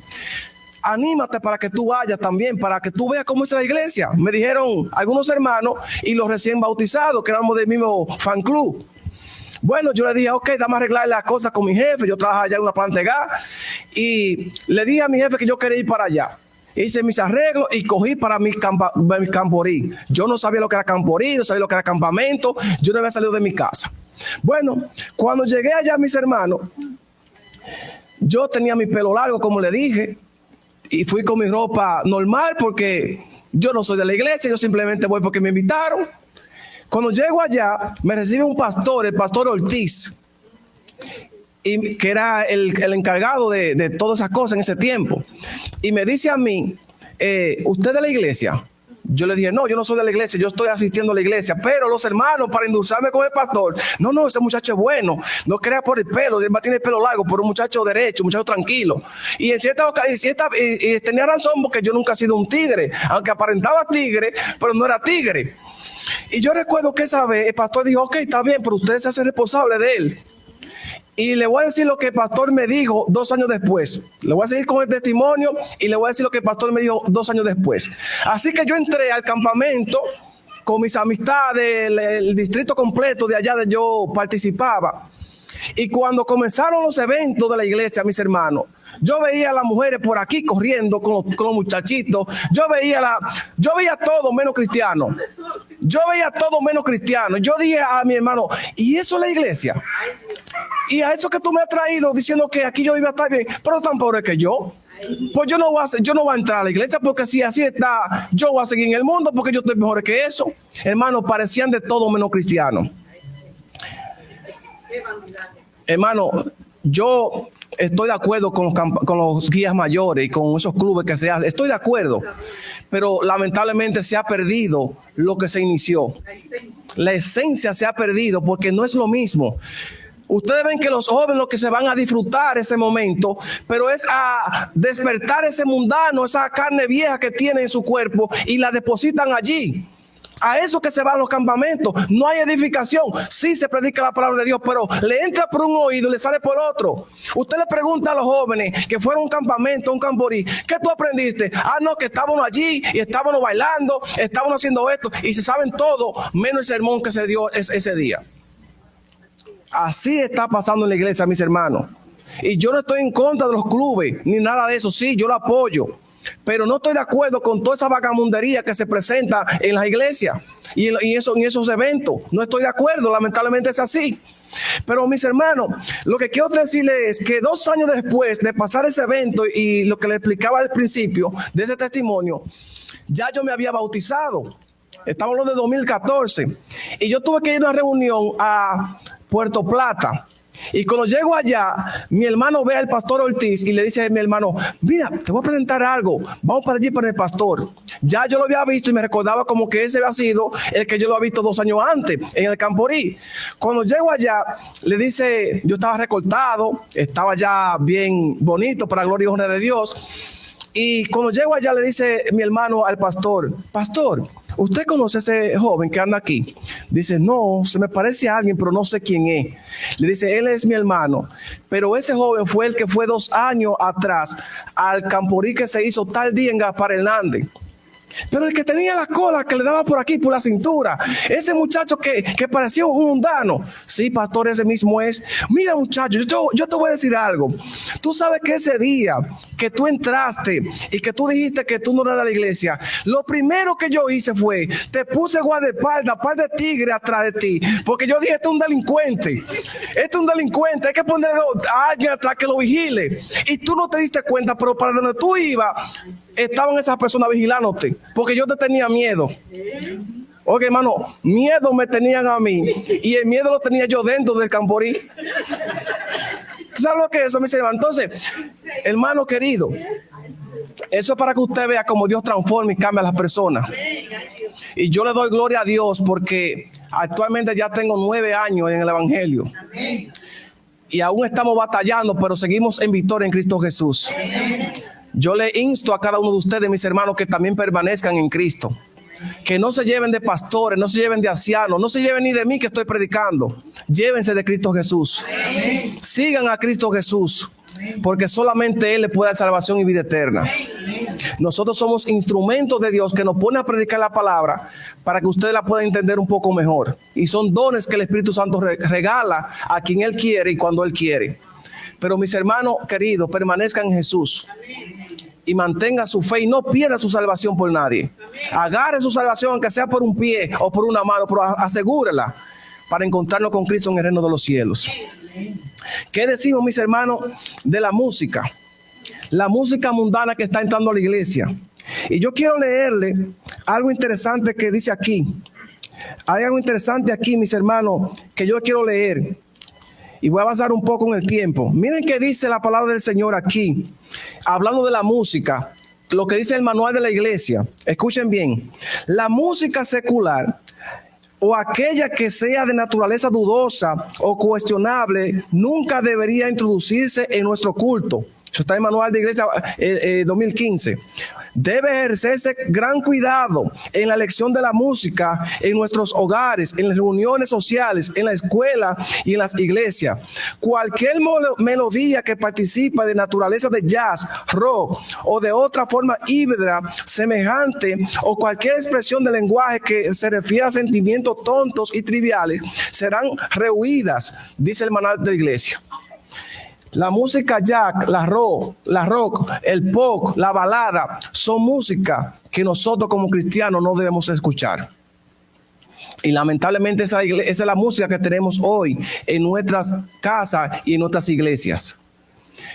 Anímate para que tú vayas también, para que tú veas cómo es la iglesia. Me dijeron algunos hermanos y los recién bautizados, que éramos del mismo fan club. Bueno, yo le dije, ok, dame a arreglar las cosas con mi jefe. Yo trabajaba allá en una planta de gas. Y le dije a mi jefe que yo quería ir para allá. Hice mis arreglos y cogí para mi camporí. Yo no sabía lo que era camporí, no sabía lo que era campamento. Yo no había salido de mi casa. Bueno, cuando llegué allá, mis hermanos, yo tenía mi pelo largo, como le dije. Y fui con mi ropa normal porque yo no soy de la iglesia, yo simplemente voy porque me invitaron. Cuando llego allá, me recibe un pastor, el pastor Ortiz, y que era el encargado de todas esas cosas en ese tiempo. Y me dice a mí, ¿usted es de la iglesia? Yo le dije, no, yo no soy de la iglesia, yo estoy asistiendo a la iglesia, pero los hermanos, para endulzarme con el pastor, no, ese muchacho es bueno, no crea por el pelo, él tiene el pelo largo, pero un muchacho derecho, un muchacho tranquilo. Y en cierta ocasión, y tenía razón porque yo nunca he sido un tigre, aunque aparentaba tigre, pero no era tigre. Y yo recuerdo que esa vez el pastor dijo, ok, está bien, pero usted se hace responsable de él. Y le voy a decir lo que el pastor me dijo 2 años después. Le voy a seguir con el testimonio y le voy a decir lo que el pastor me dijo 2 años después. Así que yo entré al campamento con mis amistades, el distrito completo de allá de yo participaba. Y cuando comenzaron los eventos de la iglesia, mis hermanos, yo veía a las mujeres por aquí corriendo con los muchachitos. Yo veía todo menos cristiano. Yo veía todo menos cristiano. Yo dije a mi hermano, ¿y eso es la iglesia? Y a eso que tú me has traído diciendo que aquí yo iba a estar bien, pero tan pobre que yo. Pues yo no voy a entrar a la iglesia porque si así está, yo voy a seguir en el mundo porque yo estoy mejor que eso. Hermanos, parecían de todo menos cristianos. Hermano, yo estoy de acuerdo con los guías mayores y con esos clubes que se hacen. Estoy de acuerdo, pero lamentablemente se ha perdido lo que se inició. La esencia se ha perdido porque no es lo mismo. Ustedes ven que los jóvenes lo que se van a disfrutar ese momento, pero es a despertar ese mundano, esa carne vieja que tienen en su cuerpo y la depositan allí. A eso que se van los campamentos. No hay edificación. Sí se predica la palabra de Dios, pero le entra por un oído y le sale por otro. Usted le pregunta a los jóvenes que fueron a un campamento, un camporí, ¿qué tú aprendiste? Ah, no, que estábamos allí y estábamos bailando, estábamos haciendo esto y se saben todo, menos el sermón que se dio ese día. Así está pasando en la iglesia, mis hermanos. Y yo no estoy en contra de los clubes ni nada de eso. Sí, yo lo apoyo. Pero no estoy de acuerdo con toda esa vagamundería que se presenta en las iglesias y en esos eventos. No estoy de acuerdo, lamentablemente es así. Pero mis hermanos, lo que quiero decirles es que 2 años después de pasar ese evento y lo que les explicaba al principio de ese testimonio, ya yo me había bautizado. Estamos hablando de 2014 y yo tuve que ir a una reunión a Puerto Plata. Y cuando llego allá, mi hermano ve al pastor Ortiz y le dice a mi hermano, mira, te voy a presentar algo, vamos para allí para el pastor. Ya yo lo había visto y me recordaba como que ese había sido el que yo lo había visto 2 años antes en el Camporí. Cuando llego allá, le dice, yo estaba recortado, estaba ya bien bonito para la gloria y honra de Dios. Y cuando llego allá le dice mi hermano al pastor, pastor, ¿usted conoce a ese joven que anda aquí? Dice, no, se me parece a alguien, pero no sé quién es. Le dice, él es mi hermano, pero ese joven fue el que fue 2 años atrás al Camporí que se hizo tal día en Gaspar Hernández. Pero el que tenía la cola que le daba por aquí, por la cintura, ese muchacho que parecía un mundano. Sí, pastor, ese mismo es. Mira, muchacho, yo te voy a decir algo. Tú sabes que ese día que tú entraste y que tú dijiste que tú no eras de la iglesia, lo primero que yo hice fue, te puse guardaespaldas, par de tigres atrás de ti, porque yo dije, este es un delincuente. Este es un delincuente, hay que poner a alguien atrás que lo vigile. Y tú no te diste cuenta, pero para donde tú ibas, estaban esas personas vigilándote, porque yo te tenía miedo. Oye, hermano, miedo me tenían a mí y el miedo lo tenía yo dentro del Camporí. ¿Tú sabes lo que es eso, mis hermanos? Entonces, hermano querido, eso es para que usted vea cómo Dios transforma y cambia a las personas. Y yo le doy gloria a Dios porque actualmente ya tengo 9 años en el Evangelio. Y aún estamos batallando, pero seguimos en victoria en Cristo Jesús. Yo le insto a cada uno de ustedes, mis hermanos, que también permanezcan en Cristo. Que no se lleven de pastores, no se lleven de ancianos, no se lleven ni de mí que estoy predicando. Llévense de Cristo Jesús. Sigan a Cristo Jesús, porque solamente Él le puede dar salvación y vida eterna. Nosotros somos instrumentos de Dios que nos pone a predicar la palabra para que ustedes la puedan entender un poco mejor. Y son dones que el Espíritu Santo regala a quien Él quiere y cuando Él quiere. Pero mis hermanos queridos, permanezcan en Jesús y mantenga su fe y no pierda su salvación por nadie. Agarre su salvación, aunque sea por un pie o por una mano, pero asegúrela para encontrarnos con Cristo en el reino de los cielos. ¿Qué decimos, mis hermanos, de la música? La música mundana que está entrando a la iglesia. Y yo quiero leerle algo interesante que dice aquí. Hay algo interesante aquí, mis hermanos, que yo quiero leer. Y voy a avanzar un poco en el tiempo. Miren qué dice la palabra del Señor aquí, hablando de la música, lo que dice el manual de la iglesia. Escuchen bien. La música secular o aquella que sea de naturaleza dudosa o cuestionable nunca debería introducirse en nuestro culto. Eso está en el manual de iglesia 2015. Debe ejercerse gran cuidado en la elección de la música en nuestros hogares, en las reuniones sociales, en la escuela y en las iglesias. Cualquier melodía que participa de naturaleza de jazz, rock o de otra forma híbrida, semejante, o cualquier expresión de lenguaje que se refiera a sentimientos tontos y triviales, serán rehuidas, dice el manual de la iglesia. La música jazz, la rock, el pop, la balada, son música que nosotros como cristianos no debemos escuchar. Y lamentablemente esa es la música que tenemos hoy en nuestras casas y en nuestras iglesias.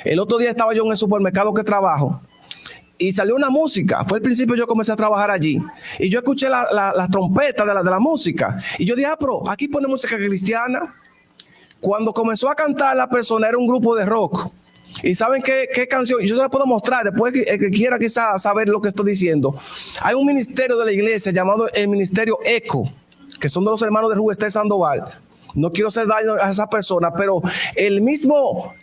El otro día estaba yo en el supermercado que trabajo y salió una música. Fue el principio yo comencé a trabajar allí. Y yo escuché la trompeta de la música. Y yo dije, pero aquí pone música cristiana. Cuando comenzó a cantar la persona era un grupo de rock. ¿Y saben qué canción? Yo se la puedo mostrar después, el que quiera quizás saber lo que estoy diciendo. Hay un ministerio de la iglesia llamado el Ministerio Eco, que son de los hermanos de Rubén Sandoval. No quiero hacer daño a esa persona, pero el mismo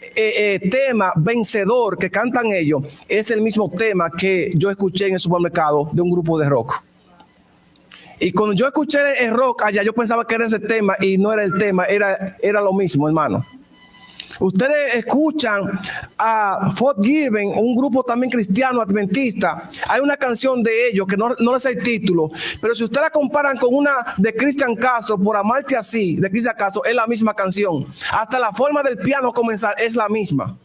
tema vencedor que cantan ellos es el mismo tema que yo escuché en el supermercado de un grupo de rock. Y cuando yo escuché el rock allá, yo pensaba que era ese tema y no era el tema, era lo mismo, hermano. Ustedes escuchan a Forgiven, un grupo también cristiano adventista. Hay una canción de ellos que no les sé el título, pero si ustedes la comparan con una de Cristian Castro, Por amarte así, de Cristian Castro, es la misma canción. Hasta la forma del piano comenzar es la misma.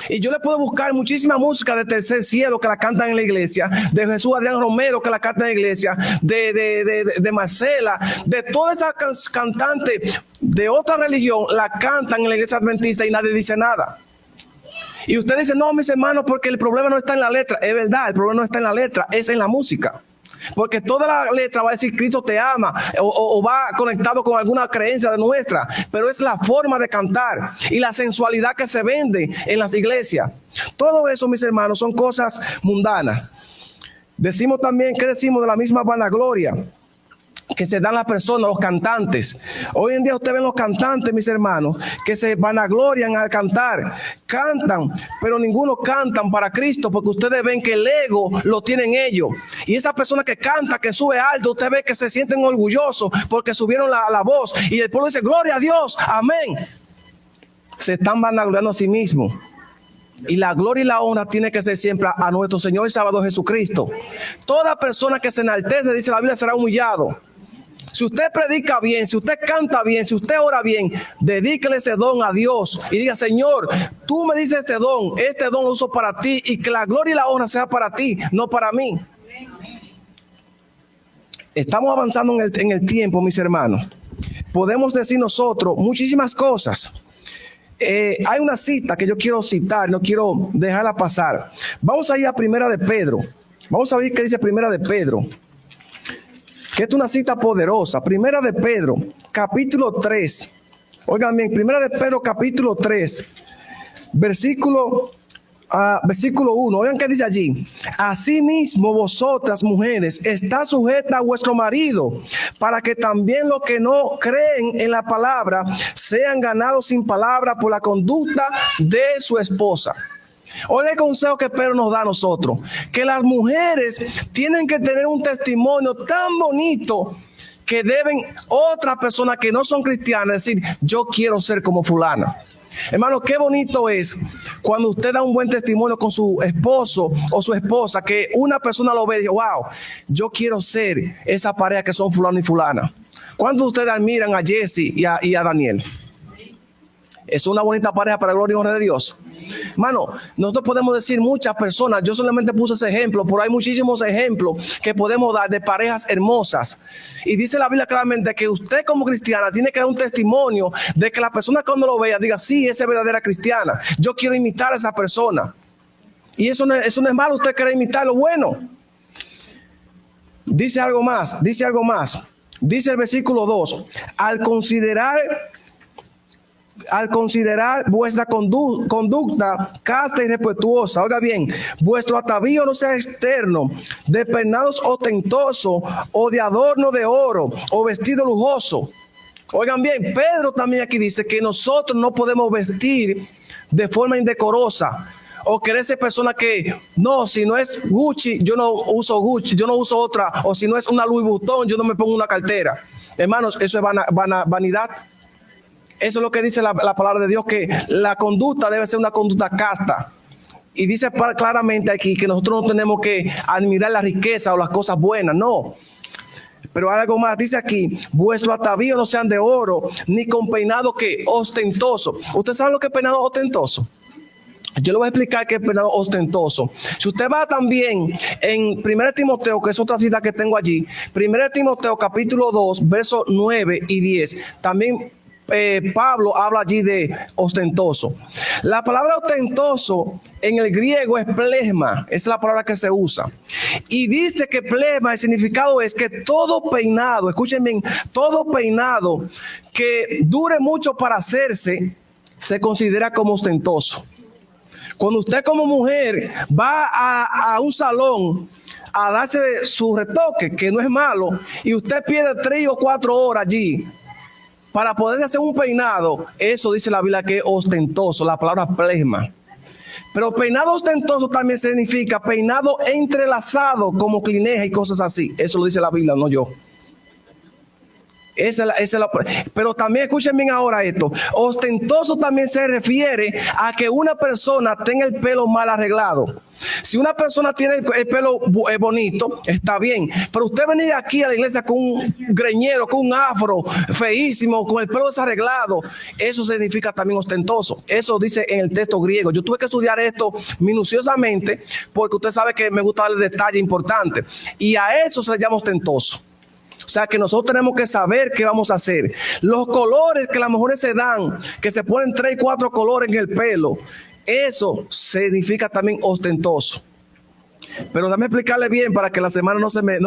Y yo le puedo buscar muchísima música de Tercer Cielo que la cantan en la iglesia, de Jesús Adrián Romero que la cantan en la iglesia, de Marcela, de todas esas cantantes de otra religión la cantan en la iglesia adventista y nadie dice nada. Y usted dice, no, mis hermanos, porque el problema no está en la letra. Es verdad, el problema no está en la letra, es en la música. Porque toda la letra va a decir Cristo te ama o va conectado con alguna creencia de nuestra, pero es la forma de cantar y la sensualidad que se vende en las iglesias. Todo eso, mis hermanos, son cosas mundanas. Decimos también, ¿qué decimos de la misma vanagloria que se dan las personas, los cantantes? Hoy en día usted ven los cantantes, mis hermanos, que se vanaglorian al cantar. Cantan, pero ninguno cantan para Cristo, porque ustedes ven que el ego lo tienen ellos. Y esa persona que canta, que sube alto, usted ve que se sienten orgullosos porque subieron la voz. Y el pueblo dice, gloria a Dios, amén. Se están vanagloriando a sí mismos. Y la gloria y la honra tiene que ser siempre a nuestro Señor y Salvador Jesucristo. Toda persona que se enaltece, dice la Biblia, será humillado. Si usted predica bien, si usted canta bien, si usted ora bien, dedíquele ese don a Dios y diga, Señor, tú me dices este don lo uso para ti y que la gloria y la honra sea para ti, no para mí. Estamos avanzando en el tiempo, mis hermanos. Podemos decir nosotros muchísimas cosas. Hay una cita que yo quiero citar, no quiero dejarla pasar. Vamos a ir a Primera de Pedro. Vamos a ver qué dice Primera de Pedro, que es una cita poderosa. Primera de Pedro, capítulo 3. Oigan bien, Primera de Pedro, capítulo 3, versículo 1. Oigan qué dice allí. Asimismo vosotras, mujeres, está sujeta a vuestro marido, para que también los que no creen en la palabra sean ganados sin palabra por la conducta de su esposa. Oiga el consejo que Pedro nos da a nosotros, que las mujeres tienen que tener un testimonio tan bonito que deben otras personas que no son cristianas decir, yo quiero ser como fulana. Hermano, qué bonito es cuando usted da un buen testimonio con su esposo o su esposa, que una persona lo ve y dice, wow, yo quiero ser esa pareja que son fulano y fulana. ¿Cuántos de ustedes admiran a Jesse y a Daniel? Es una bonita pareja para la gloria y honra de Dios. Hermano, nosotros podemos decir muchas personas, yo solamente puse ese ejemplo, pero hay muchísimos ejemplos que podemos dar de parejas hermosas. Y dice la Biblia claramente que usted como cristiana tiene que dar un testimonio de que la persona cuando lo vea diga, sí, esa es verdadera cristiana, yo quiero imitar a esa persona. Y eso no es malo, usted quiere imitar lo bueno. Dice algo más. Dice el versículo 2, al considerar vuestra conducta casta y respetuosa. Oiga bien, vuestro atavío no sea externo, de pernados ostentoso, o de adorno de oro, o vestido lujoso. Oigan bien, Pedro también aquí dice que nosotros no podemos vestir de forma indecorosa, o querer ser persona que, no, si no es Gucci, yo no uso Gucci, yo no uso otra, o si no es una Louis Vuitton, yo no me pongo una cartera. Hermanos, eso es vanidad. Eso es lo que dice la palabra de Dios, que la conducta debe ser una conducta casta. Y dice claramente aquí que nosotros no tenemos que admirar la riqueza o las cosas buenas, no. Pero hay algo más, dice aquí, vuestros atavíos no sean de oro, ni con peinado que ostentoso. ¿Usted sabe lo que es peinado ostentoso? Yo le voy a explicar qué es peinado ostentoso. Si usted va también en 1 Timoteo, que es otra cita que tengo allí, 1 Timoteo capítulo 2, versos 9 y 10, también Pablo habla allí de ostentoso. La palabra ostentoso en el griego es plegma, esa es la palabra que se usa. Y dice que plegma, el significado es que todo peinado, escuchen bien, todo peinado que dure mucho para hacerse, se considera como ostentoso. Cuando usted como mujer va a un salón a darse su retoque, que no es malo, y usted pierde 3 o 4 horas allí para poder hacer un peinado, eso dice la Biblia que es ostentoso, la palabra plegma. Pero peinado ostentoso también significa peinado entrelazado como clineja y cosas así. Eso lo dice la Biblia, no yo. Pero también escuchen bien ahora esto. Ostentoso también se refiere a que una persona tenga el pelo mal arreglado. Si una persona tiene el pelo bonito, está bien. Pero usted venir aquí a la iglesia con un greñero, con un afro feísimo, con el pelo desarreglado, eso significa también ostentoso. Eso dice en el texto griego. Yo tuve que estudiar esto minuciosamente porque usted sabe que me gusta darle detalle importante. Y a eso se le llama ostentoso. O sea que nosotros tenemos que saber qué vamos a hacer. Los colores que las mujeres se dan, que se ponen 3 y 4 colores en el pelo, eso significa también ostentoso. Pero déjame explicarle bien para que la semana no se me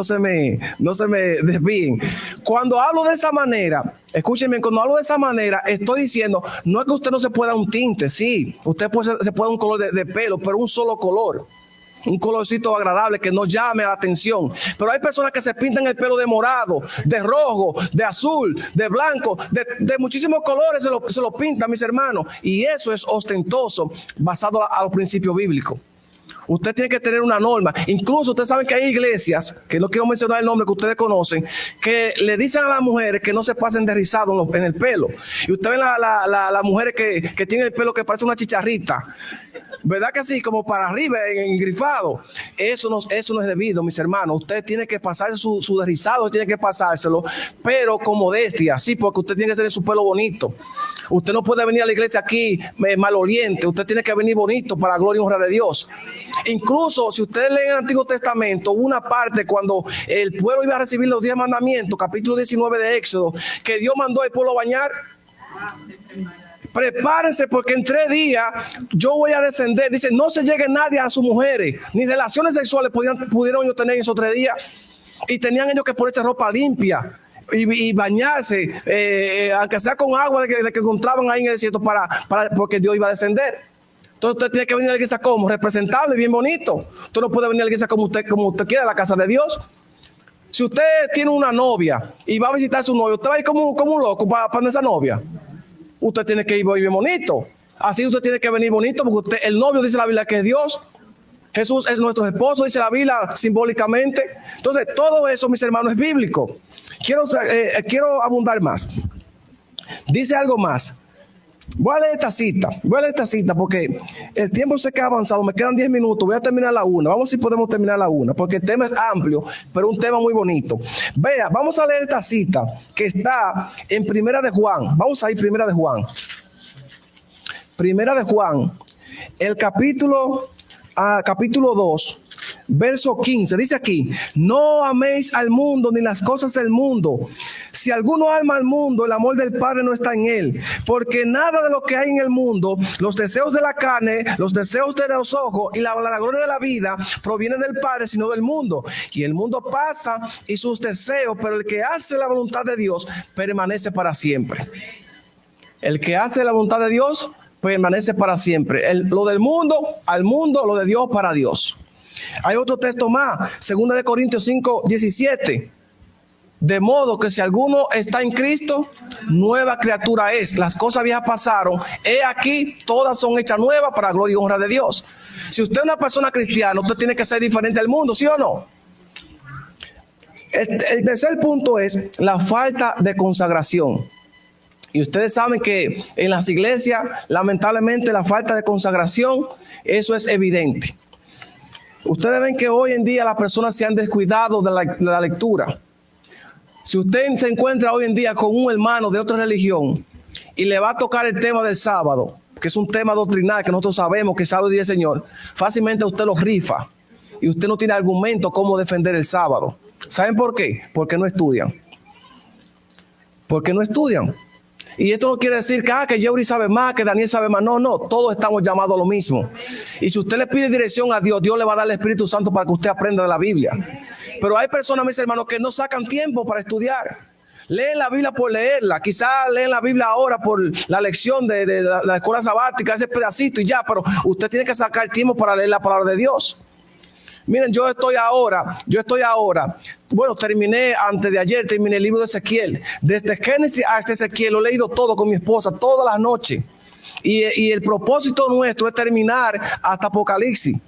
desvíen. Cuando hablo de esa manera, escúchenme, cuando hablo de esa manera, estoy diciendo, no es que usted no se pueda un tinte, sí, usted se puede un color de pelo, pero un solo color. Un colorcito agradable que no llame la atención. Pero hay personas que se pintan el pelo de morado, de rojo, de azul, de blanco, de muchísimos colores se lo pintan, mis hermanos. Y eso es ostentoso, basado a los principios bíblicos. Usted tiene que tener una norma. Incluso ustedes saben que hay iglesias, que no quiero mencionar el nombre que ustedes conocen, que le dicen a las mujeres que no se pasen de rizado en el pelo. Y usted ve las mujeres que tienen el pelo que parece una chicharrita. ¿Verdad que sí? Como para arriba, engrifado. Eso no es debido, mis hermanos. Usted tiene que pasar su deslizado, tiene que pasárselo, pero con modestia, sí, porque usted tiene que tener su pelo bonito. Usted no puede venir a la iglesia aquí maloliente. Usted tiene que venir bonito para la gloria y honra de Dios. Incluso, si ustedes leen el Antiguo Testamento, una parte cuando el pueblo iba a recibir los 10 mandamientos, capítulo 19 de Éxodo, que Dios mandó al pueblo a bañar. Prepárense porque en 3 días yo voy a descender. Dice, no se llegue nadie a sus mujeres, ni relaciones sexuales pudieron ellos tener en esos 3 días. Y tenían ellos que ponerse ropa limpia y bañarse, aunque sea con agua de que encontraban ahí en el desierto, porque Dios iba a descender. Entonces usted tiene que venir a la iglesia como representable, bien bonito. Usted no puede venir a la iglesia como usted quiera, a la casa de Dios. Si usted tiene una novia y va a visitar a su novio, usted va a ir como un loco para esa novia. Usted tiene que ir bien bonito. Así usted tiene que venir bonito porque el novio dice la Biblia que es Dios. Jesús es nuestro esposo, dice la Biblia simbólicamente. Entonces, todo eso, mis hermanos, es bíblico. Quiero abundar más. Dice algo más. Voy a leer esta cita porque el tiempo se queda avanzado. Me quedan 10 minutos. Voy a terminar la 1. Vamos si podemos terminar la 1 porque el tema es amplio, pero un tema muy bonito. Vea, vamos a leer esta cita que está en Primera de Juan. Vamos a ir Primera de Juan. Primera de Juan, el capítulo 2. Verso 15, dice aquí, no améis al mundo ni las cosas del mundo. Si alguno ama al mundo, el amor del Padre no está en él. Porque nada de lo que hay en el mundo, los deseos de la carne, los deseos de los ojos y la gloria de la vida, proviene del Padre, sino del mundo. Y el mundo pasa y sus deseos, pero el que hace la voluntad de Dios permanece para siempre. El que hace la voluntad de Dios permanece para siempre. Lo del mundo, al mundo, lo de Dios para Dios. Hay otro texto más, 2 Corintios 5, 17. De modo que si alguno está en Cristo, nueva criatura es. Las cosas viejas pasaron. He aquí, todas son hechas nuevas para gloria y honra de Dios. Si usted es una persona cristiana, usted tiene que ser diferente al mundo, ¿sí o no? El tercer punto es la falta de consagración. Y ustedes saben que en las iglesias, lamentablemente, la falta de consagración, eso es evidente. Ustedes ven que hoy en día las personas se han descuidado de la lectura. Si usted se encuentra hoy en día con un hermano de otra religión y le va a tocar el tema del sábado, que es un tema doctrinal que nosotros sabemos que es sábado y el Señor, fácilmente usted lo rifa y usted no tiene argumento cómo defender el sábado. ¿Saben por qué? Porque no estudian. Porque no estudian. Y esto no quiere decir que Yeuri sabe más, que Daniel sabe más. No, todos estamos llamados a lo mismo. Y si usted le pide dirección a Dios, Dios le va a dar el Espíritu Santo para que usted aprenda de la Biblia. Pero hay personas, mis hermanos, que no sacan tiempo para estudiar. Leen la Biblia por leerla. Quizás leen la Biblia ahora por la lección de la escuela sabática, ese pedacito y ya. Pero usted tiene que sacar tiempo para leer la palabra de Dios. Miren, yo estoy ahora, bueno, terminé antes de ayer, terminé el libro de Ezequiel. Desde Génesis hasta Ezequiel lo he leído todo con mi esposa, todas las noches. Y el propósito nuestro es terminar hasta Apocalipsis.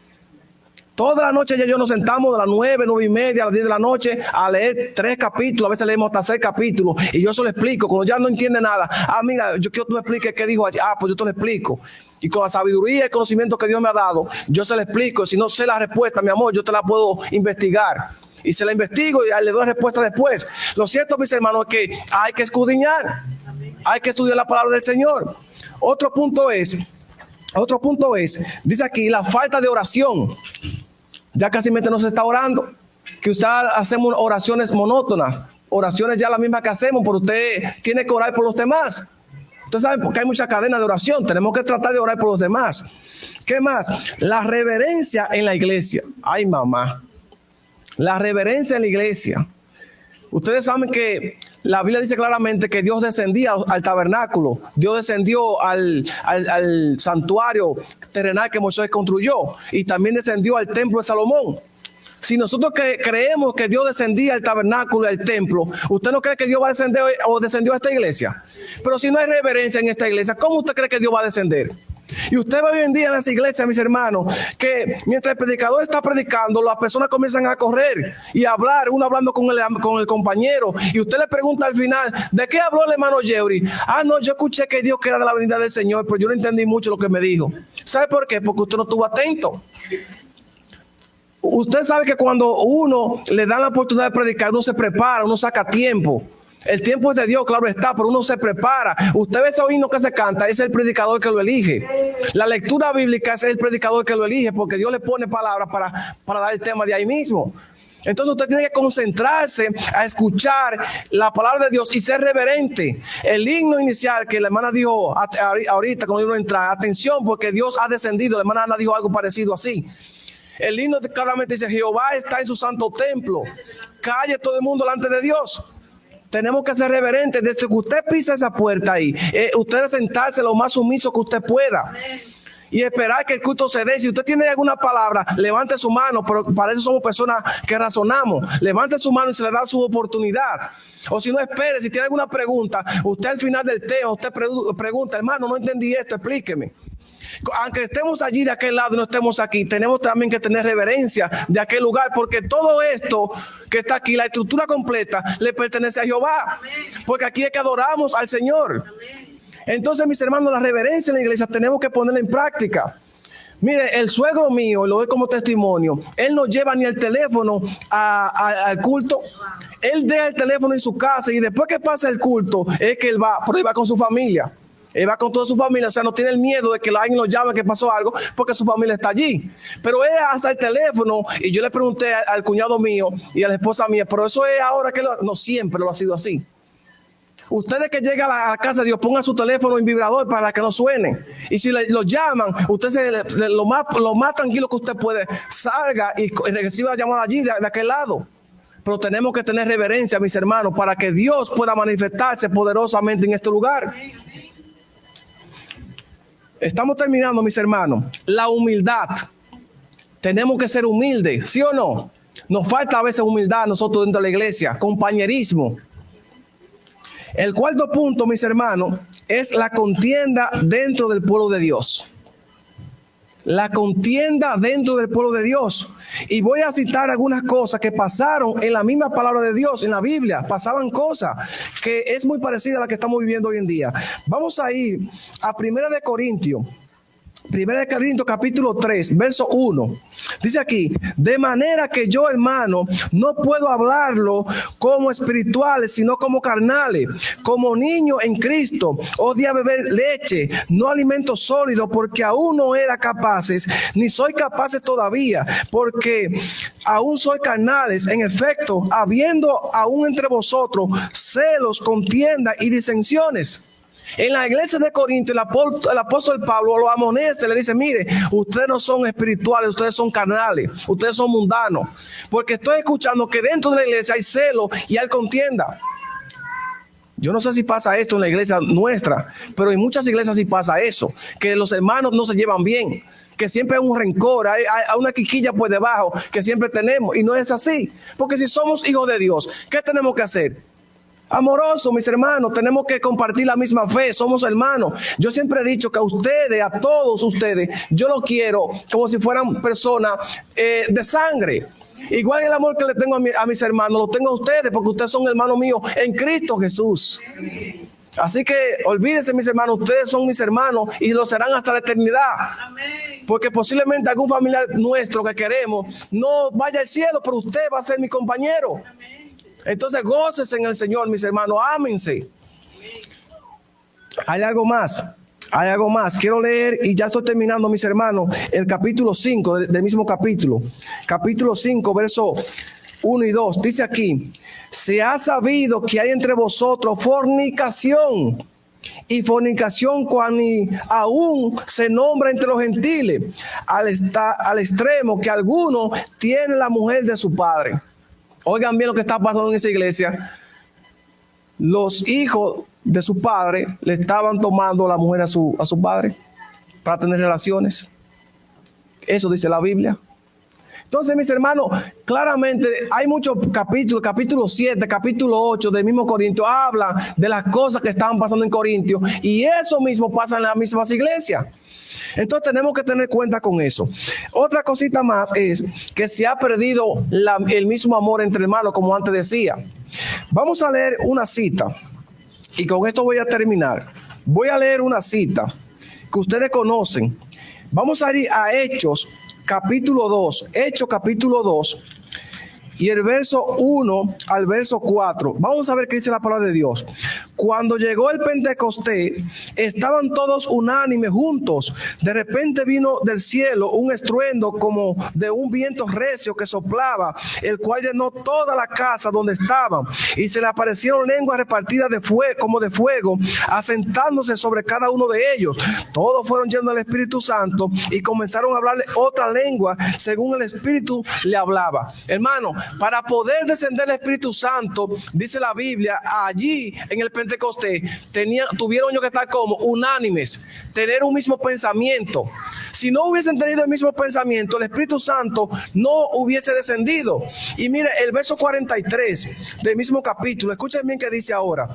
Toda la noche ya nos sentamos de las 9, 9:30 a las 10 de la noche a leer 3 capítulos, a veces leemos hasta 6 capítulos, y yo se lo explico. Cuando ya no entiende nada, mira, yo quiero que tú me expliques qué dijo allí. Pues yo te lo explico. Y con la sabiduría y el conocimiento que Dios me ha dado, yo se lo explico. Si no sé la respuesta, mi amor, yo te la puedo investigar. Y se la investigo y le doy respuesta después. Lo cierto, mis hermanos, es que hay que escudriñar. Hay que estudiar la palabra del Señor. Otro punto es, dice aquí, la falta de oración. Ya casi no se está orando. Que usted hacemos oraciones monótonas. Oraciones ya las mismas que hacemos, pero usted tiene que orar por los demás. Ustedes saben porque hay muchas cadenas de oración. Tenemos que tratar de orar por los demás. ¿Qué más? La reverencia en la iglesia. Ay, mamá. La reverencia en la iglesia. Ustedes saben que la Biblia dice claramente que Dios descendía al tabernáculo. Dios descendió al santuario terrenal que Moisés construyó. Y también descendió al templo de Salomón. Si nosotros creemos que Dios descendía al tabernáculo y al templo, ¿usted no cree que Dios va a descender o descendió a esta iglesia? Pero si no hay reverencia en esta iglesia, ¿cómo usted cree que Dios va a descender? Y usted ve hoy en día en las iglesias, mis hermanos, que mientras el predicador está predicando, las personas comienzan a correr y a hablar, uno hablando con el compañero, y usted le pregunta al final, ¿de qué habló el hermano Yeuri? No, yo escuché que Dios que era de la venida del Señor, pero yo no entendí mucho lo que me dijo. ¿Sabe por qué? Porque usted no estuvo atento. Usted sabe que cuando uno le da la oportunidad de predicar, uno se prepara, uno saca tiempo. El tiempo es de Dios, claro está, pero uno se prepara. Usted ve ese himno que se canta, es el predicador que lo elige. La lectura bíblica es el predicador que lo elige, porque Dios le pone palabras para dar el tema de ahí mismo. Entonces usted tiene que concentrarse a escuchar la palabra de Dios y ser reverente. El himno inicial que la hermana dijo ahorita cuando iba a entrar, atención porque Dios ha descendido. La hermana Ana dijo algo parecido así. El himno claramente dice, Jehová está en su santo templo. Calle todo el mundo delante de Dios. Tenemos que ser reverentes. Desde que usted pisa esa puerta ahí, usted debe sentarse lo más sumiso que usted pueda. Y esperar que el culto se dé. Si usted tiene alguna palabra, levante su mano. Pero para eso somos personas que razonamos. Levante su mano y se le da su oportunidad. O si no, espere. Si tiene alguna pregunta, usted al final del tema, usted pregunta, hermano, no entendí esto, explíqueme. Aunque estemos allí de aquel lado y no estemos aquí, tenemos también que tener reverencia de aquel lugar, porque todo esto que está aquí, la estructura completa, le pertenece a Jehová. Porque aquí es que adoramos al Señor. Entonces, mis hermanos, la reverencia en la iglesia tenemos que ponerla en práctica. Mire, el suegro mío, lo doy como testimonio, él no lleva ni el teléfono al culto. Él deja el teléfono en su casa y después que pasa el culto, es que él va, pero él va con su familia. Él va con toda su familia, o sea, no tiene el miedo de que alguien lo llame, que pasó algo, porque su familia está allí. Pero él hasta el teléfono, y yo le pregunté al cuñado mío y a la esposa mía, pero eso es ahora que no siempre lo ha sido así. Ustedes que llegan a la casa de Dios, pongan su teléfono en vibrador para que no suene. Y si lo llaman, usted lo más tranquilo que usted puede, salga y reciba la llamada allí de aquel lado. Pero tenemos que tener reverencia, mis hermanos, para que Dios pueda manifestarse poderosamente en este lugar. Estamos terminando, mis hermanos. La humildad. Tenemos que ser humildes, ¿sí o no? Nos falta a veces humildad a nosotros dentro de la iglesia, compañerismo. El cuarto punto, mis hermanos, es la contienda dentro del pueblo de Dios. La contienda dentro del pueblo de Dios. Y voy a citar algunas cosas que pasaron en la misma palabra de Dios, en la Biblia. Pasaban cosas que es muy parecida a la que estamos viviendo hoy en día. Vamos a ir a 1 Corintios. 1 Corintios capítulo 3, verso 1. Dice aquí, de manera que yo, hermano, no puedo hablarlo como espirituales, sino como carnales, como niños en Cristo. Odia beber leche, no alimento sólido, porque aún no era capaces, ni soy capaces todavía, porque aún soy carnales. En efecto, habiendo aún entre vosotros celos, contienda y disensiones. En la iglesia de Corinto, el apóstol Pablo lo amonesta, le dice, mire, ustedes no son espirituales, ustedes son carnales, ustedes son mundanos. Porque estoy escuchando que dentro de la iglesia hay celo y hay contienda. Yo no sé si pasa esto en la iglesia nuestra, pero en muchas iglesias sí pasa eso, que los hermanos no se llevan bien, que siempre hay un rencor, hay una quiquilla por debajo que siempre tenemos, y no es así. Porque si somos hijos de Dios, ¿qué tenemos que hacer? Amoroso, mis hermanos, tenemos que compartir la misma fe, somos hermanos. Yo siempre he dicho que a ustedes, a todos ustedes, yo los quiero como si fueran personas de sangre. Igual el amor que le tengo a mis hermanos, lo tengo a ustedes, porque ustedes son hermanos míos en Cristo Jesús. Así que olvídense, mis hermanos, ustedes son mis hermanos y lo serán hasta la eternidad. Porque posiblemente algún familiar nuestro que queremos no vaya al cielo, pero usted va a ser mi compañero. Entonces, gócese en el Señor, mis hermanos, ámense. Hay algo más. Hay algo más. Quiero leer, y ya estoy terminando, mis hermanos, el capítulo 5 del mismo capítulo. Capítulo 5, verso 1 y 2. Dice aquí, se ha sabido que hay entre vosotros fornicación, y fornicación cuando aún se nombra entre los gentiles, al extremo que alguno tiene la mujer de su padre. Oigan bien lo que está pasando en esa iglesia. Los hijos de su padre le estaban tomando la mujer a su padre para tener relaciones. Eso dice la Biblia. Entonces, mis hermanos, claramente hay muchos capítulos, capítulo 7, capítulo 8 del mismo Corintio, habla de las cosas que estaban pasando en Corintio, y eso mismo pasa en las mismas iglesias. Entonces tenemos que tener cuenta con eso. Otra cosita más es que se ha perdido el mismo amor entre hermanos, como antes decía. Vamos a leer una cita, y con esto voy a terminar. Voy a leer una cita que ustedes conocen. Vamos a ir a Hechos capítulo 2, Hechos capítulo 2, y el verso 1 al verso 4. Vamos a ver qué dice la palabra de Dios. Cuando llegó el Pentecostés, estaban todos unánimes juntos. De repente vino del cielo un estruendo como de un viento recio que soplaba, el cual llenó toda la casa donde estaban. Y se le aparecieron lenguas repartidas de fuego, como de fuego, asentándose sobre cada uno de ellos. Todos fueron llenos del Espíritu Santo y comenzaron a hablarle otra lengua según el Espíritu le hablaba. Hermano, para poder descender el Espíritu Santo, dice la Biblia, allí en el Pentecostés tuvieron ellos que estar como unánimes, tener un mismo pensamiento. Si no hubiesen tenido el mismo pensamiento, el Espíritu Santo no hubiese descendido. Y mire el verso 43 del mismo capítulo, escuchen bien qué dice ahora.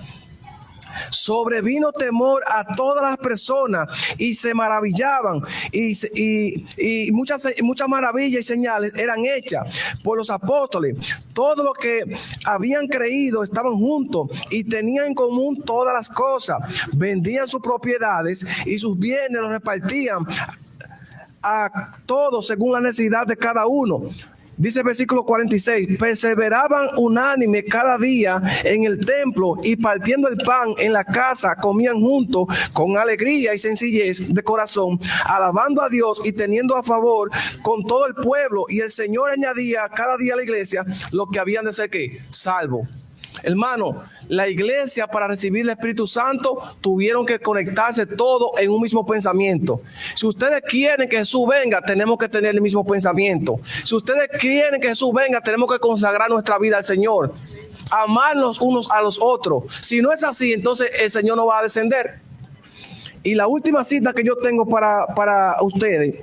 Sobrevino temor a todas las personas y se maravillaban, y muchas maravillas y señales eran hechas por los apóstoles. Todos los que habían creído estaban juntos y tenían en común todas las cosas. Vendían sus propiedades y sus bienes los repartían a todos según la necesidad de cada uno. Dice el versículo 46, perseveraban unánime cada día en el templo y partiendo el pan en la casa comían juntos con alegría y sencillez de corazón, alabando a Dios y teniendo a favor con todo el pueblo. Y el Señor añadía cada día a la iglesia lo que habían de ser ¿qué? Salvo. Hermano, la iglesia para recibir el Espíritu Santo tuvieron que conectarse todo en un mismo pensamiento. Si ustedes quieren que Jesús venga, tenemos que tener el mismo pensamiento. Si ustedes quieren que Jesús venga, tenemos que consagrar nuestra vida al Señor, amarnos unos a los otros. Si no es así, entonces el Señor no va a descender. Y la última cita que yo tengo para ustedes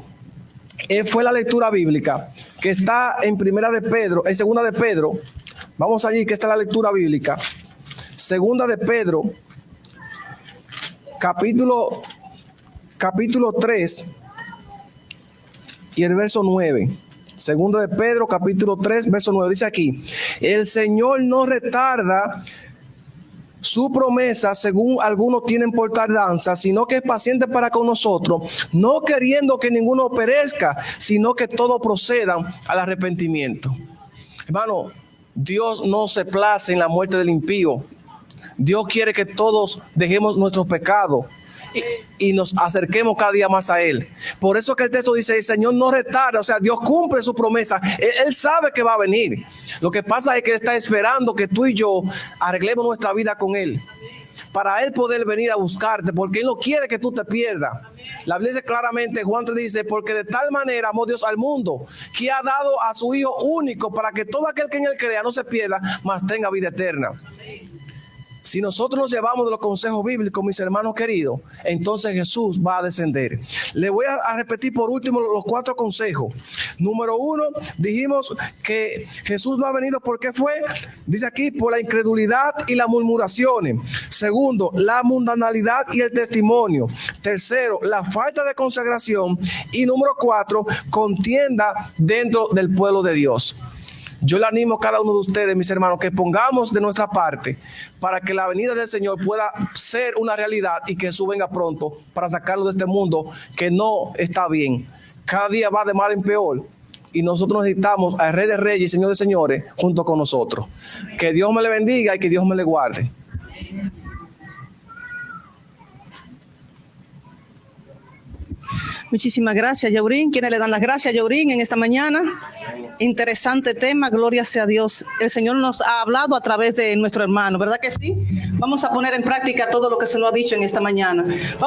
fue la lectura bíblica que está en Segunda de Pedro. Vamos allí, que está la lectura bíblica. Segunda de Pedro, capítulo 3 y el verso 9. Segunda de Pedro, capítulo 3, verso 9. Dice aquí, el Señor no retarda su promesa, según algunos tienen por tardanza, sino que es paciente para con nosotros, no queriendo que ninguno perezca, sino que todos procedan al arrepentimiento. Hermano, Dios no se place en la muerte del impío. Dios quiere que todos dejemos nuestros pecados y nos acerquemos cada día más a Él. Por eso que el texto dice, el Señor no retarda, o sea, Dios cumple su promesa. Él sabe que va a venir. Lo que pasa es que Él está esperando que tú y yo arreglemos nuestra vida con Él, para Él poder venir a buscarte, porque Él no quiere que tú te pierdas. La Biblia dice claramente, Juan 3 dice, porque de tal manera amó Dios al mundo, que ha dado a su Hijo único, para que todo aquel que en Él crea no se pierda, mas tenga vida eterna. Si nosotros nos llevamos de los consejos bíblicos, mis hermanos queridos, entonces Jesús va a descender. Le voy a repetir por último los 4 consejos. Número 1, dijimos que Jesús no ha venido porque fue, dice aquí, por la incredulidad y las murmuraciones. Segundo, la mundanalidad y el testimonio. Tercero, la falta de consagración. Y número 4, contienda dentro del pueblo de Dios. Yo le animo a cada uno de ustedes, mis hermanos, que pongamos de nuestra parte para que la venida del Señor pueda ser una realidad y que Jesús venga pronto para sacarlo de este mundo que no está bien. Cada día va de mal en peor y nosotros necesitamos al Rey de Reyes y Señor de Señores junto con nosotros. Que Dios me le bendiga y que Dios me le guarde. Muchísimas gracias, Yaurín. ¿Quiénes le dan las gracias, Yaurín, en esta mañana? Interesante tema, gloria sea Dios. El Señor nos ha hablado a través de nuestro hermano, ¿verdad que sí? Vamos a poner en práctica todo lo que se nos ha dicho en esta mañana. Vamos